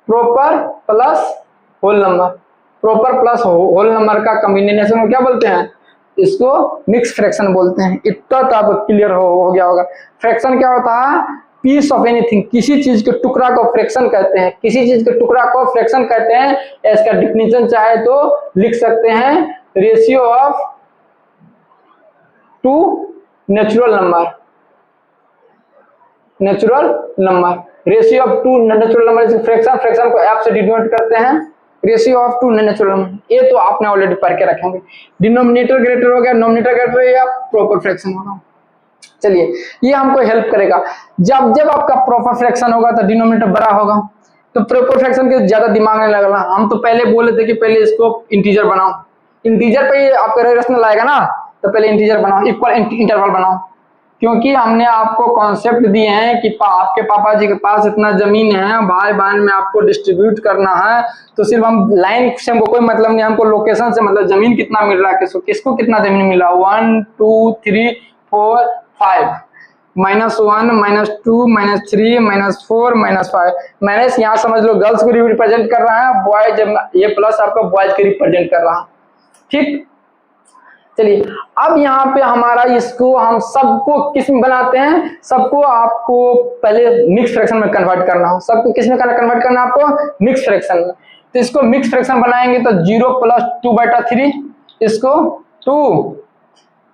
proper plus whole number, proper plus whole number का कॉम्बिनेशन को क्या बोलते हैं, इसको मिक्स फ्रैक्शन बोलते हैं। इतना तो आपको क्लियर हो गया होगा। फ्रैक्शन क्या होता है, पीस ऑफ एनीथिंग, किसी चीज के टुकड़ा को फ्रैक्शन कहते हैं, किसी चीज के टुकड़ा को फ्रैक्शन कहते हैं। इसका डिफिनीशन चाहे तो लिख सकते हैं, ratio of two natural number ratio of two natural number fraction को एफ से डिनोट करते हैं ratio of two natural number. ये तो आपने ऑलरेडी पढ़ के रखे होंगे। डिनोमिनेटर ग्रेटर हो गया, नोमिनेटर ग्रेटर या प्रॉपर फ्रैक्शन होगा। चलिए ये हमको हेल्प करेगा। जब आपका प्रॉपर फ्रैक्शन होगा तो डिनोमिनेटर बड़ा होगा, तो प्रॉपर फ्रैक्शन के ज्यादा दिमाग नहीं लगना। हम तो पहले बोले थे कि पहले इसको इंटीजर बनाओ, इंटीजर पे आपका रेशनल आएगा ना, तो पहले इंटीजर बनाओ, इक्वल इंटरवल बनाओ। क्योंकि हमने आपको कॉन्सेप्ट दिए हैं कि आपके पापा जी के पास इतना जमीन है, भाई बहन में आपको डिस्ट्रीब्यूट करना है, तो सिर्फ हम लाइन से हमको कोई मतलब नहीं, हमको लोकेशन से मतलब जमीन कितना मिल रहा है, किसको कितना जमीन मिला, 1 2 3 4 5 -1 -2 -3 -4 -5 माइनस, यहाँ समझ लो गर्ल्स को रिप्रेजेंट कर रहा है, बॉयज ये प्लस आपका बॉयज को रिप्रेजेंट कर रहा है। ठीक, चलिए अब यहाँ पे हमारा इसको हम सबको किस में बनाते हैं, सबको आपको पहले मिक्स फ्रैक्शन में कन्वर्ट करना हो, सबको किस में कन्वर्ट करना है आपको, मिक्स फ्रैक्शन में। तो इसको मिक्स फ्रैक्शन बनाएंगे तो 0 + 2/3 इसको 2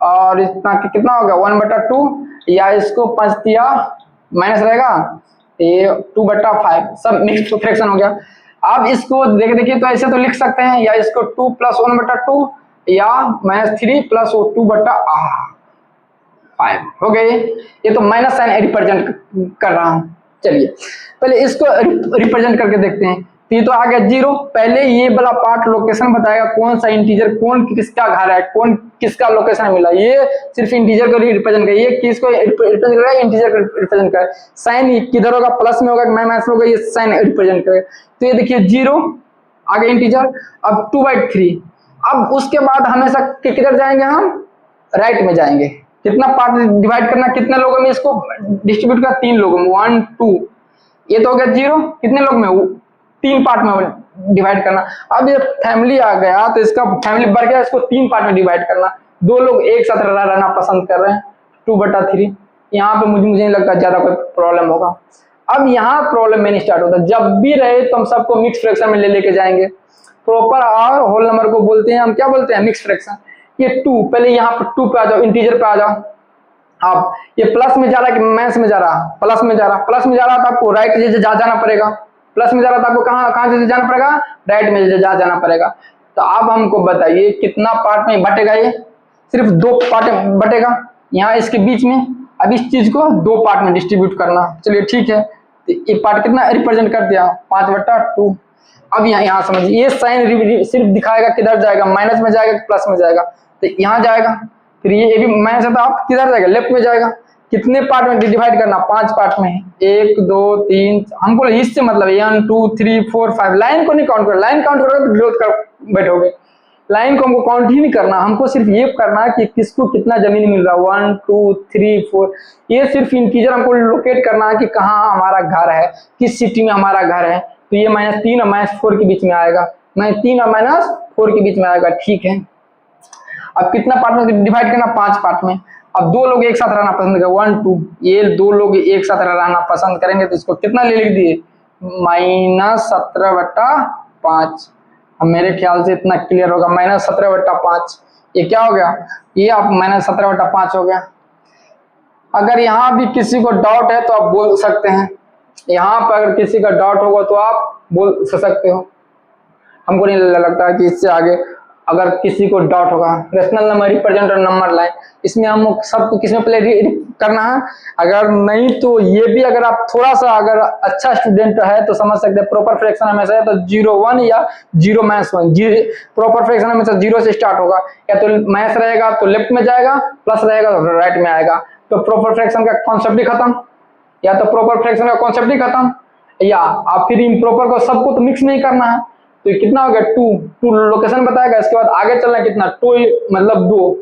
और इतना कितना होगा 1/2, या इसको 5 दिया माइनस रहेगा, ये 2/5 सब मिक्स फ्रैक्शन हो गया। अब इसको देखिए तो ऐसे तो लिख सकते हैं, या इसको 2 + 1/2 या -3 + 2/5 हो गए। ये तो माइनस साइन रिप्रेजेंट कर रहा हूं। चलिए पहले इसको रिप्रेजेंट करके देखते हैं। तो ये तो आ गया 0, पहले ये वाला पार्ट लोकेशन बताएगा कौन सा इंटीजर कौन किसका घर है, कौन किसका लोकेशन मिला, ये सिर्फ इंटीजर को रिप्रेजेंट करे, ये किसको रिप्रेजेंट करेगा, इंटीजर को रिप्रेजेंट करे। साइन किधर होगा, प्लस में होगा माइनस में होगा, ये साइन रिप्रेजेंट करेगा। तो ये देखिए 0 आगे इंटीजर, अब 2/3। अब उसके बाद हमेशा किधर जाएंगे, हम राइट में जाएंगे। कितना पार्ट डिवाइड करना, कितने लोगों में इसको डिस्ट्रीब्यूट करना, 3 लोगों में, 1 2, ये तो हो गया 0, कितने लोग में, 3 पार्ट में डिवाइड करना। अब ये फैमिली आ गया तो इसका फैमिली बढ़ गया, इसको 3 पार्ट में डिवाइड करना। 2 लोग एक साथ रहना पसंद कर रहे हैं, 2/3। यहाँ पे मुझे नहीं लगता ज्यादा कोई प्रॉब्लम होगा। अब यहाँ प्रॉब्लम में नहीं स्टार्ट होता, जब भी रहे तो हम सबको मिक्स फ्रैक्शन में लेके जाएंगे। प्रॉपर और होल नंबर को बोलते हैं, हम क्या बोलते हैं, मिक्स फ्रैक्शन। ये 2, पहले यहाँ पर 2 पे आ जाओ, इंटीजर पे आ जाओ। अब ये प्लस में जा रहा है कि माइनस में जा रहा, प्लस में जा रहा, प्लस में जा रहा तो आपको राइट जैसे जाना पड़ेगा, प्लस में जा रहा था आपको कहाँ जैसे जाना पड़ेगा, राइट में जैसे जाना पड़ेगा। तो अब हमको बताइए कितना पार्ट में बटेगा, ये सिर्फ 2 पार्ट में बटेगा, यहाँ इसके बीच में। अब इस चीज को 2 पार्ट में डिस्ट्रीब्यूट करना, चलिए ठीक है। तो ये पार्ट कितना रिप्रेजेंट कर दिया, 5/2। अब यहाँ समझिए, ये साइन सिर्फ दिखाएगा किधर जाएगा, माइनस में जाएगा प्लस में जाएगा, तो यहाँ जाएगा। फिर ये भी माइनस है तो आप किधर जाएगा, लेफ्ट में जाएगा। कितने पार्ट में डिवाइड करना, 5 पार्ट में, 1 2 3, हमको इससे मतलब 1 2 3 4 5, लाइन को नहीं काउंट करो, लाइन काउंट करोगे तो ग्रोथ कर बैठोगे। लाइन को हमको काउंट ही नहीं करना, हमको सिर्फ ये करना है कि किसको कितना जमीन मिल रहा है, 1 2 3 4। ये सिर्फ इंटीजर हमको लोकेट करना है कि कहाँ हमारा घर है, किस सिटी में हमारा घर है। तो ये -3 और -4 के बीच में आएगा, -3 और -4 के बीच में आएगा, ठीक है। अब कितना पार्ट में डिवाइड करना, 5 पार्ट में। अब 2 लोग एक साथ रहना पसंद करेंगे, 1 2, ये 2 लोग एक साथ रहना पसंद करेंगे, तो इसको कितना लिख दिए, -17/5। अब मेरे ख्याल से इतना क्लियर होगा, -17/5। ये क्या हो गया, ये आप -17/5 हो गया। अगर यहाँ भी किसी को डाउट है तो आप बोल सकते हैं, यहाँ पर अगर किसी का डाउट होगा तो आप बोल सकते हो। हमको नहीं लगता कि इससे आगे अगर किसी को डाउट होगा। रेशनल नंबर रिप्रेजेंट और नंबर लाइन, इसमें हम सबको किसमें प्ले करना है, अगर नहीं तो ये भी, अगर आप थोड़ा सा अगर अच्छा स्टूडेंट है तो समझ सकते हैं। प्रॉपर फ्रैक्शन हमेशा है तो 0 1 या 0 -1। प्रॉपर फ्रैक्शन हमेशा 0 से स्टार्ट होगा, या तो माइनस रहेगा तो लेफ्ट में जाएगा, प्लस रहेगा तो राइट में आएगा। तो प्रॉपर फ्रैक्शन का कॉन्सेप्ट ही खत्म, या तो प्रॉपर फ्रैक्शन का कॉन्सेप्ट ही खत्म, या आप फिर इम्प्रॉपर को सबको तो मिक्स नहीं करना है। तो कितना हो गया, 2 लोकेशन बताएगा। इसके बाद आगे चलना है कितना, 2 मतलब 2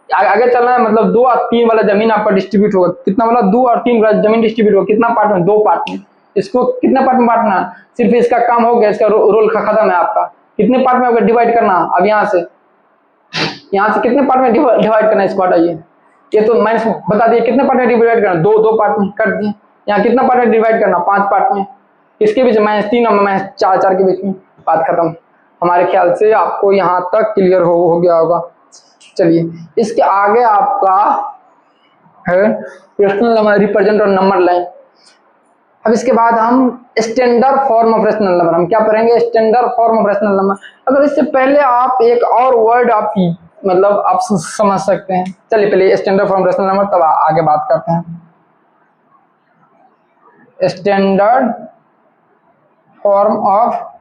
आगे चलना है, मतलब 2 और 3 वाला जमीन आपका डिस्ट्रीब्यूट होगा। कितना वाला, 2 और 3 वाला जमीन डिस्ट्रीब्यूट होगा, कितना पार्ट में, 2 पार्ट में। इसको कितने पार्ट में बांटना, सिर्फ इसका काम हो गया, इसका रोल खत्म है आपका। कितने पार्ट में डिवाइड करना, अब यहाँ से कितने पार्ट में डिवाइड करना, इसको हटाइए। ये तो माइनस बता दिए, कितने पार्ट में डिवाइड करना, 2 पार्ट में कर दिए। यहाँ कितना पार्ट में डिवाइड करना, 5 पार्ट में। इसके बीच -3 और -4 के बीच में, बात खत्म। हमारे ख्याल से आपको यहाँ तक क्लियर हो गया होगा। चलिए इसके आगे आपका है रेशनल नंबर रिप्रेजेंट और नंबर लाइन। अब इसके बाद हम standard form of rational number हम क्या पढ़ेंगे, standard form of rational number. अगर इससे पहले आप एक और वर्ड आप मतलब आप समझ सकते हैं। चलिए पहले स्टैंडर्ड फॉर्म रेशनल नंबर तब आगे बात करते हैं। Standard form of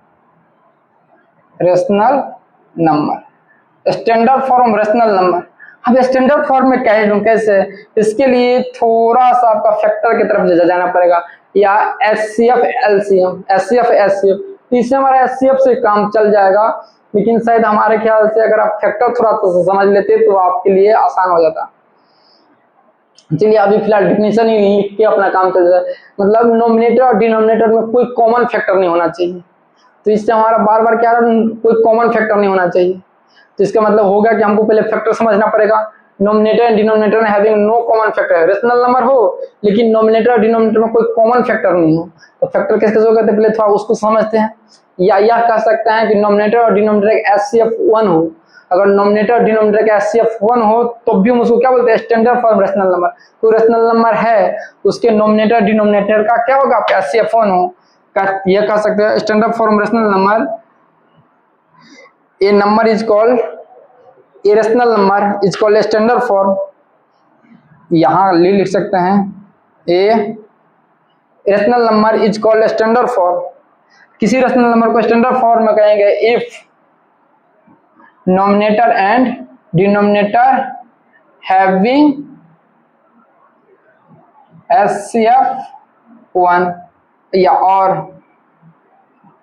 rational number, standard form rational number. अब स्टैंडर्ड फॉर्म में कैसे, इसके लिए थोड़ा सा आपका फैक्टर की तरफ जाना पड़ेगा, या एचसीएफ एलसीएम, एचसीएफ एचसीएफ, इससे हमारा एचसीएफ से काम चल जाएगा। लेकिन शायद हमारे ख्याल से अगर आप फैक्टर थोड़ा तो समझ लेते तो आपके लिए आसान हो जाता। चलिए अभी फिलहाल डिफिनेशन ही लिख के अपना काम चल जाए। मतलब नोमिनेटर और डिनोमिनेटर में कोई कॉमन फैक्टर नहीं होना चाहिए। तो इससे हमारा बार बार क्या कोई कॉमन फैक्टर नहीं होना चाहिए। तो इसका मतलब होगा कि हमको पहले फैक्टर समझना पड़ेगा। नोमिनेटर एंड डिनोमिनेटर में having no common factor, rational number हो लेकिन नोमिनेटर और डिनोमिनेटर में कोई कॉमन फैक्टर नहीं हो, तो फैक्टर किस कैसे होगा तो पहले थोड़ा उसको समझते हैं। या यह कह सकते हैं कि नोमिनेटर और डिनोमिनेटर एचसीएफ 1 हो। अगर नोमिनेटर और डिनोमिनेटर का एचसीएफ 1 हो तो भी हम उसको क्या बोलते हैं, स्टैंडर्ड फॉर्म रेशनल नंबर। कोई रेशनल नंबर है उसके नोमिनेटर डिनोमिनेटर का क्या होगा, एचसीएफ 1 हो, यह कह सकते हैं standard form rational number. A number is called, a rational number is called standard form. यहां लिख सकते हैं a rational number is called standard form. किसी रेशनल नंबर को स्टैंडर्ड फॉर्म में कहेंगे if numerator and denominator having HCF 1 या और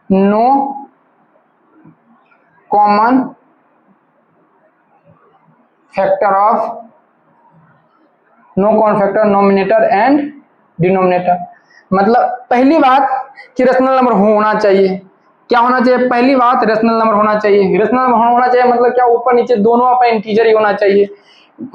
no common factor of, no common factor numerator and denominator. मतलब पहली बात कि रेशनल नंबर होना चाहिए, क्या होना चाहिए, पहली बात रेशनल नंबर होना चाहिए। रेशनल नंबर होना चाहिए मतलब क्या, ऊपर नीचे दोनों आपका इंटीजर ही होना चाहिए,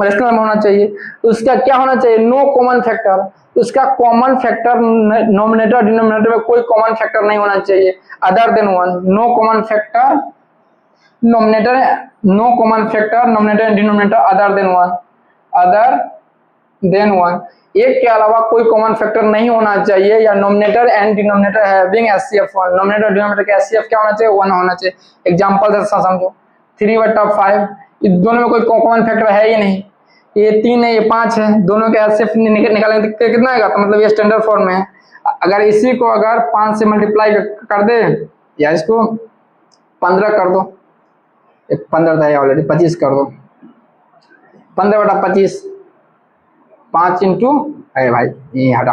रेशनल नंबर होना चाहिए। उसका क्या होना चाहिए, नो कॉमन फैक्टर, उसका कॉमन फैक्टर नोमिनेटर डिनोमिनेटर में कोई कॉमन फैक्टर नहीं होना चाहिए other than 1। No common factor numerator, no common factor numerator and denominator other than 1, other than 1, एक के अलावा कोई कॉमन फैक्टर नहीं होना चाहिए। या nominator and denominator having HCF 1, nominator denominator का एचसीएफ क्या होना चाहिए, 1 होना चाहिए। एग्जांपल से समझो 3/5, ये दोनों में कोई कॉमन फैक्टर है ही नहीं, ये 3 है ये 5 है, दोनों के एचसीएफ निकालेंगे तो कितना आएगा, तो मतलब ये स्टैंडर्ड फॉर्म में है। अगर इसी को अगर 5 से मल्टीप्लाई कर दे या इसको 15 कर दो, 15 था ऑलरेडी, 25 कर दो, 15/25, 5 इंटू, अरे भाई ये हटा,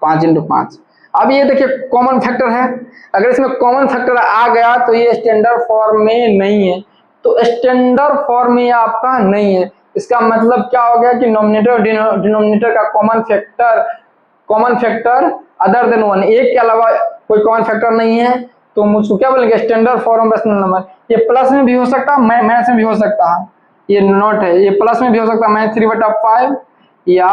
5 इंटू 5। अब ये देखिए कॉमन फैक्टर है, अगर इसमें कॉमन फैक्टर आ गया तो ये स्टैंडर्ड फॉर्म में नहीं है। तो स्टैंडर्ड फॉर्म में आपका नहीं है, इसका मतलब क्या हो गया कि नोमिनेटर और डिनोमिनेटर का कॉमन फैक्टर अदर देन 1, एक के अलावा कोई कॉमन फैक्टर नहीं है। तो मुझको क्या बोलेंगे, स्टैंडर्ड फॉर्म रेशनल नंबर। ये प्लस में भी हो सकता है, माइनस में भी हो सकता है, ये नोट है, ये प्लस में भी हो सकता है -3/5 या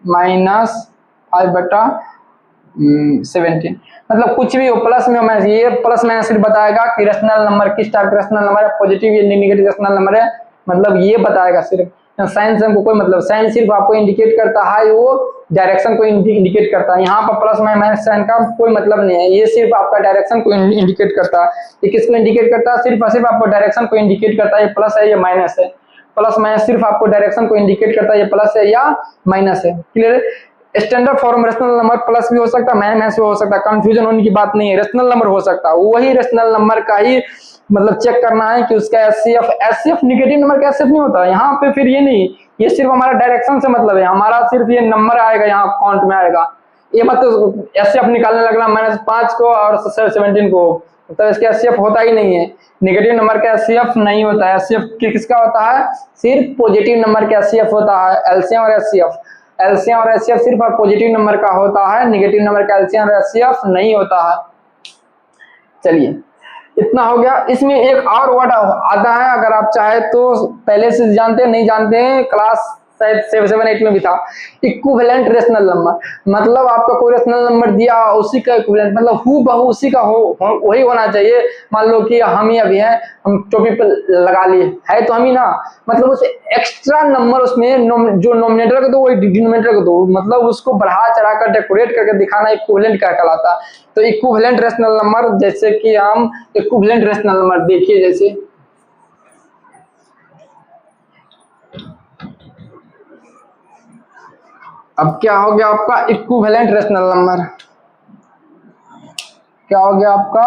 -5/17, मतलब कुछ भी हो, प्लस में माइनस। ये प्लस माइनस सिर्फ बताएगा कि रेशनल नंबर किस टाइप का रेशनल नंबर है, पॉजिटिव या नेगेटिव रेशनल नंबर है, मतलब ये बताएगा सिर्फ। साइन से हमको कोई मतलब, साइन सिर्फ आपको इंडिकेट करता है, वो डायरेक्शन को इंडिकेट करता है। यहाँ पर प्लस माइनस साइन का कोई मतलब नहीं है, ये सिर्फ आपका डायरेक्शन को इंडिकेट करता है। ये किसको इंडिकेट करता है, सिर्फ और सिर्फ आपको डायरेक्शन को इंडिकेट करता है, ये प्लस है ये माइनस है। प्लस माइनस सिर्फ आपको डायरेक्शन को इंडिकेट करता है, ये प्लस है या माइनस है। Clear. Standard form rational number plus भी हो सकता है, माइनस भी हो सकता है, कंफ्यूजन होने की बात नहीं है, रेशनल नंबर हो सकता है। वही रेशनल नंबर का ही मतलब चेक करना है कि उसका एचसीएफ नेगेटिव नंबर का एचसीएफ नहीं होता है यहाँ पे, फिर ये नहीं, ये सिर्फ हमारा डायरेक्शन से मतलब है, हमारा सिर्फ ये नंबर आएगा यहाँ काउंट में आएगा। ये मतलब एचसीएफ निकालने लगना -5 को और 17 को, तो इसका एचसीएफ होता ही नहीं है, नेगेटिव नंबर का एचसीएफ नहीं होता है। एचसीएफ किसका होता है, सिर्फ पॉजिटिव नंबर का एचसीएफ होता है। एलसीएम और एचसीएफ, एलसीएम और एचसीएफ सिर्फ पॉजिटिव नंबर का होता है, नेगेटिव नंबर का एलसीएम और एचसीएफ नहीं होता है। चलिए इतना हो गया। इसमें एक और वर्ड आता है, अगर आप चाहे तो पहले से जानते हैं, नहीं जानते हैं क्लास शायद 778 में भी था। इक्विवेलेंट रेशनल नंबर, मतलब आपका कोई रेशनल नंबर दिया उसी का इक्विवेलेंट, मतलब हु बहु उसी का हो वही होना चाहिए। मान लो कि हम ही अभी हैं, हम टोपी पे लगा लिए है तो हम ही ना, मतलब उसे एक्स्ट्रा नंबर उसमें जो नोमिनेटर को दो वही डिनोमिनेटर को दो, मतलब उसको बढ़ा चढ़ा कर डेकोरेट करके दिखाना इक्विवेलेंट क्या कहलाता। तो इक्विवेलेंट रेशनल नंबर, जैसे कि हम इक्विवेलेंट रेशनल नंबर देखिए, जैसे अब क्या हो गया आपका इक्विवेलेंट रेशनल नंबर, क्या हो गया आपका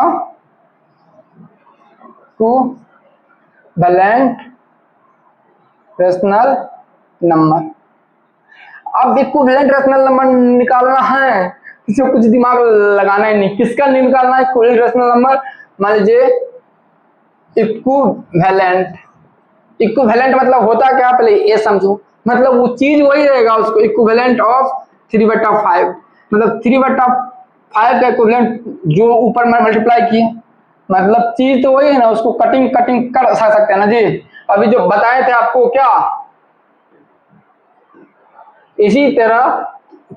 इक्विवेलेंट रेशनल नंबर। अब इक्विवेलेंट रेशनल नंबर निकालना है, किसी को कुछ दिमाग लगाना ही नहीं, किसका निकालना है इक्विवेलेंट रेशनल नंबर। मान लीजिए इक्विवेलेंट, इक्विवेलेंट मतलब होता क्या, पहले ये समझो, मतलब वो चीज वही रहेगा, उसको इक्विवेलेंट ऑफ 3/5, मतलब 3/5 का इक्विवेलेंट जो ऊपर में मल्टीप्लाई किए, मतलब चीज तो वही है ना, उसको कटिंग कटिंग कर सकते हैं ना जी। अभी जो बताए थे आपको क्या, इसी तरह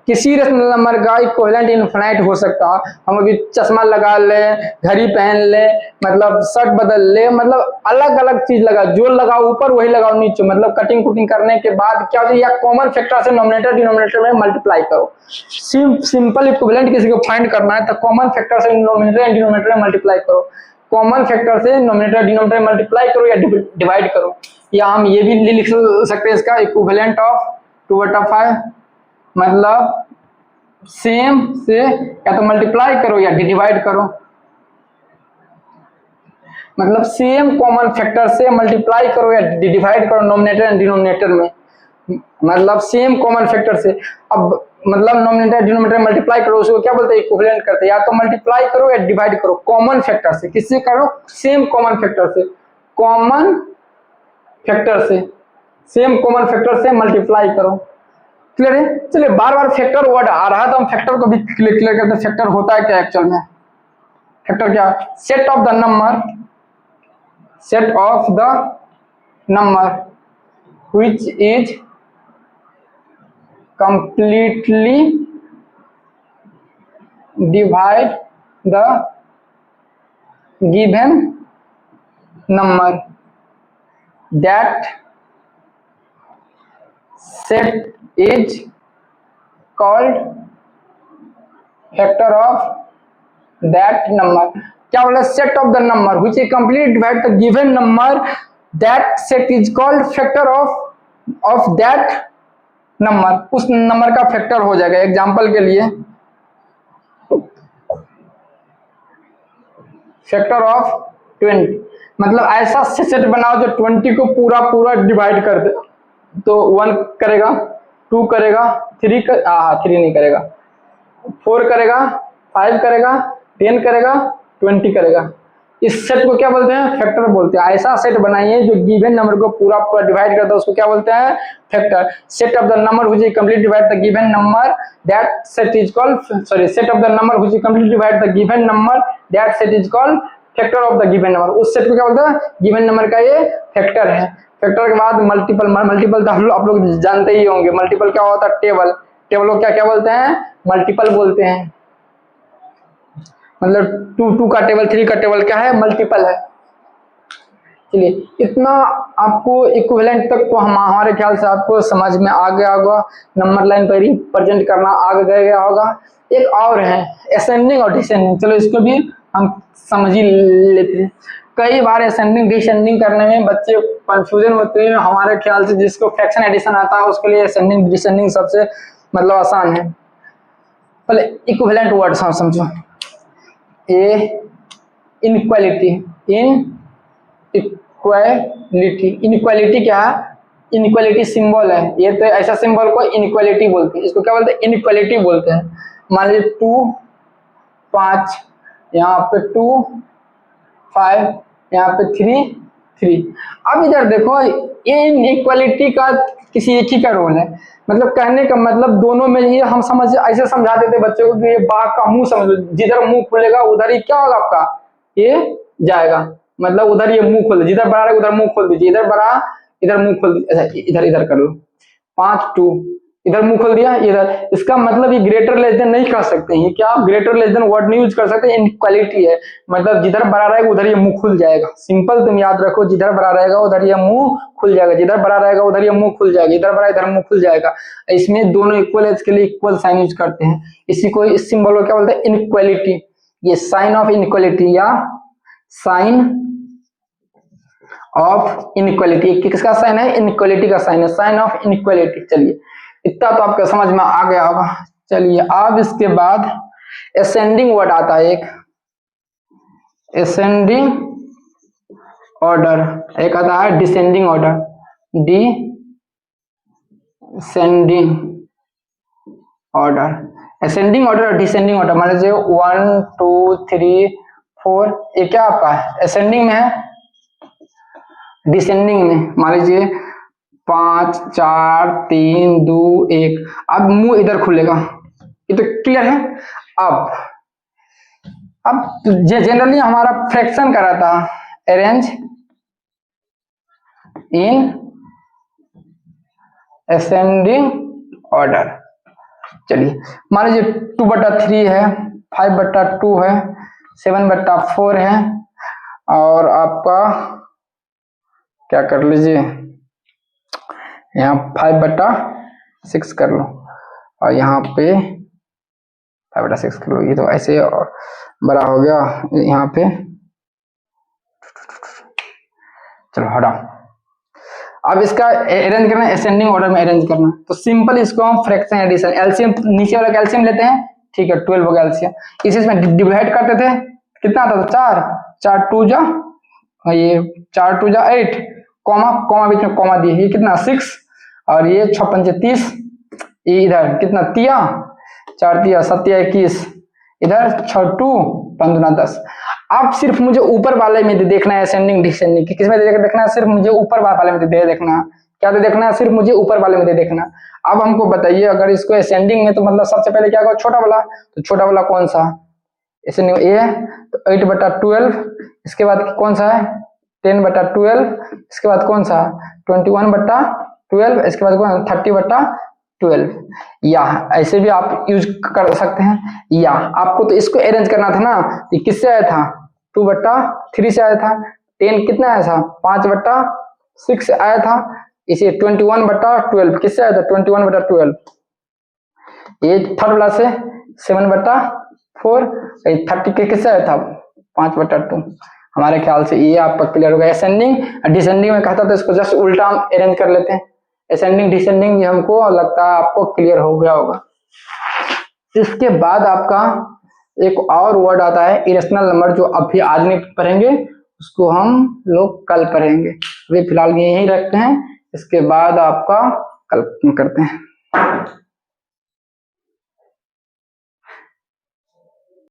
किसी रेशनल नंबर का इक्विवेलेंट इनफिनाइट हो सकता है। हम अभी चश्मा लगा ले, घड़ी पहन ले, मतलब शर्ट बदल ले, मतलब अलग अलग चीज लगा, जो लगाओ ऊपर वही लगाओ नीचे, मतलब कटिंग कुटिंग करने के बाद क्या हो जाए, या कॉमन फैक्टर से नोमिनेटर डिनोमिनेटर में मल्टीप्लाई करो। सिंपल इक्विवेलेंट किसी को फाइंड करना है तो कॉमन फैक्टर से नोमिनेटर एंड डिनोमिनेटर में मल्टीप्लाई करो, कॉमन फैक्टर से नोमिनेटर डिनोमिनेटर में मल्टीप्लाई करो या डिवाइड करो, या हम ये भी लिख सकते हैं इसका इक्विवेलेंट ऑफ 2/5, मतलब सेम से या तो मल्टीप्लाई करो या डिवाइड करो, मतलब सेम कॉमन फैक्टर से मल्टीप्लाई करो या डिवाइड करो नोमिनेटर एंड डिनोमिनेटर में, मतलब सेम कॉमन फैक्टर से। अब मतलब नोमिनेटर डिनोमिनेटर मल्टीप्लाई करो, उसको क्या बोलते हैं इक्विवेलेंट करते हैं, या तो मल्टीप्लाई करो या डिवाइड करो कॉमन फैक्टर से, किससे करो, सेम कॉमन फैक्टर से, कॉमन फैक्टर से, सेम कॉमन फैक्टर से मल्टीप्लाई करो। क्लियर है। चलिए बार बार फैक्टर वर्ड आ रहा है तो हम फैक्टर को भी क्लियर करते हैं, फैक्टर होता है क्या एक्चुअल में। फैक्टर क्या, set of the number, set of the number which is completely divide the given number, that set is called factor of that number। क्या बोला, set of the number which is completely divide the given number, that set is called factor of that number, उस number का factor हो जाएगा। Example के लिए factor of 20, मतलब ऐसा सेट बनाओ जो 20 को पूरा पूरा डिवाइड कर दे, तो 1 करेगा, 2 करेगा, 3 नहीं करेगा, 4 करेगा, 5 करेगा, 10 करेगा, 20 करेगा। इस सेट को क्या बोलते हैं, फैक्टर बोलते हैं। ऐसा सेट बनाइए जो गिवन नंबर को पूरा पूरा डिवाइड करता है, उसको क्या बोलते हैं, factor. Set of the number which is complete divide the given number, that set is called, sorry, set of the number which is complete divide the given number, that set is called factor of the given number. उस set को क्या बोलते हैं, given number का ये factor है। Factor के बाद मल्टीपल, मल्टीपल तो आप लोग जानते ही होंगे, मल्टीपल क्या होता है, टेबल, टेबल को क्या क्या बोलते हैं, मल्टीपल बोलते हैं। मतलब 2 का टेबल, 3 का टेबल क्या है, मल्टीपल है। चलिए इतना आपको इक्विवेलेंट तक तो हमारे ख्याल से आपको समझ में आ गया होगा, नंबर लाइन पर रिप्रेजेंट करना आ गया होगा। एक और है असेंडिंग और डिसेंडिंग, चलो इसको भी हम समझ ही लेते हैं। कई बार असेंडिंग डिसेंडिंग करने में बच्चे कंफ्यूजन होते हैं, हमारे ख्याल से जिसको फ्रैक्शन एडिशन आता है उसके लिए असेंडिंग डिसेंडिंग सबसे मतलब आसान है। पहले इक्विवेलेंट वर्ड समझो, ए इनइक्वालिटी, इनइक्वालिटी क्या है, इनइक्वालिटी सिंबल है, ये तो ऐसा सिंबल को इनइक्वालिटी बोलते हैं, इसको क्या बोलते हैं, इनइक्वालिटी बोलते हैं। मान लीजिए 2 5, यहाँ पे 2 5, यहाँ पे 3 3। अब इधर देखो, ये इनइक्वालिटी का किसी एक ही का रोल है, मतलब कहने का मतलब दोनों में ये हम समझ ऐसे समझाते थे बच्चों को कि ये बाघ का मुंह समझ लो, जिधर मुंह खुलेगा उधर ही क्या होगा आपका, ये जाएगा, मतलब उधर ये मुंह खोल, जिधर बड़ा उधर मुंह खोल दीजिए, इधर बड़ा इधर मुंह खोल दीजिए, अच्छा इधर इधर कर लो। 5 2, इधर मुंह खोल दिया इधर। इसका मतलब ये ग्रेटर लेस देन नहीं कह सकते हैं, क्या आप ग्रेटर लेस देन वर्ड नहीं यूज कर सकते, इनइक्वालिटी है। मतलब जिधर बड़ा रहेगा उधर ये मुंह खुल जाएगा। सिंपल तुम याद रखो, जिधर बड़ा रहेगा उधर ये मुंह खुल जाएगा, जिधर बड़ा रहेगा उधर ये मुंह खुल जाएगा, इधर बड़ा इधर मुंह खुल जाएगा। इसमें दोनों इक्वल है, इसके लिए इक्वल साइन यूज करते हैं। इसी को, इस सिंबल को क्या बोलते हैं, इनइक्वालिटी। ये साइन ऑफ इनइक्वालिटी या साइन ऑफ इनइक्वालिटी, किसका साइन है, इनइक्वालिटी का साइन है, साइन ऑफ इनइक्वालिटी। चलिए इतना तो आपको समझ में आ गया होगा। चलिए अब इसके बाद असेंडिंग वर्ड आता है एक, असेंडिंग ऑर्डर, एक आता है descending order, descending order. Ascending order और डिसेंडिंग ऑर्डर मान लीजिए 1 2 3 4, ये क्या आपका है, असेंडिंग में है। डिसेंडिंग में मान लीजिए 5 4 3 2 1। अब मुंह इधर खुलेगा, ये तो क्लियर है। अब जनरली हमारा फ्रैक्शन का रहता है अरेंज इन असेंडिंग ऑर्डर। चलिए मान लीजिए 2/3 है, 5/2 है, 7/4 है, और आपका क्या कर लीजिए यहाँ 5/6 कर लो, और यहाँ पे 5/6 कर लो। ये तो ऐसे बड़ा हो गया यहाँ पे। चलो हटाओ। अब इसका अरेंज करना है, असेंडिंग ऑर्डर में अरेंज करना। तो सिंपल इसको हम फ्रैक्शन एडिशन, एलसीएम नीचे वाला एलसीएम लेते हैं, ठीक है 12 होगा एलसीएम। इसमें डिवाइड करते थे, कितना आता था 4 4 2 जा, ये 4 2 जा 8, कॉमा कॉमा बीच में कॉमा दिए, ये कितना 6, और ये 6 5 30, ये इधर कितना तिया 4 तिया 7 21, इधर 6 2 5 2 10। अब सिर्फ मुझे ऊपर वाले में देखना है असेंडिंग डिसेंडिंग, किस में देखना है, सिर्फ मुझे ऊपर वाले में देखना, क्या देखना है, सिर्फ मुझे ऊपर वाले में देखना। अब हमको बताइए अगर इसको असेंडिंग में, तो मतलब सबसे पहले क्या होगा, छोटा वाला, तो छोटा वाला कौन सा, असेंडिंग ए है तो 8/12, इसके बाद कौन सा है 10/12, इसके बाद कौन सा 21/12, इसके बाद कौन 30/12, या ऐसे भी आप यूज कर सकते हैं। या आपको तो इसको अरेंज करना था ना, तो किससे आया था 2/3 से आया था, 10 कितना आया था 5/6 से आया था, इसे 21/12 किससे आया था 21/12, ये थर्ड वाला से 7/4, 30 के किससे आया था 5/2। हमारे ख्याल से ये आपका क्लियर होगा। असेंडिंग डिसेंडिंग में कहता था इसको जस्ट उल्टा हम अरेंज कर लेते हैं। असेंडिंग डिसेंडिंग भी हमको लगता है आपको क्लियर हो गया होगा। इसके बाद आपका एक और वर्ड आता है इरेशनल नंबर, जो अभी आज नहीं पढ़ेंगे, उसको हम लोग कल पढ़ेंगे। अभी फिलहाल यही रखते हैं, इसके बाद आपका कल करते हैं।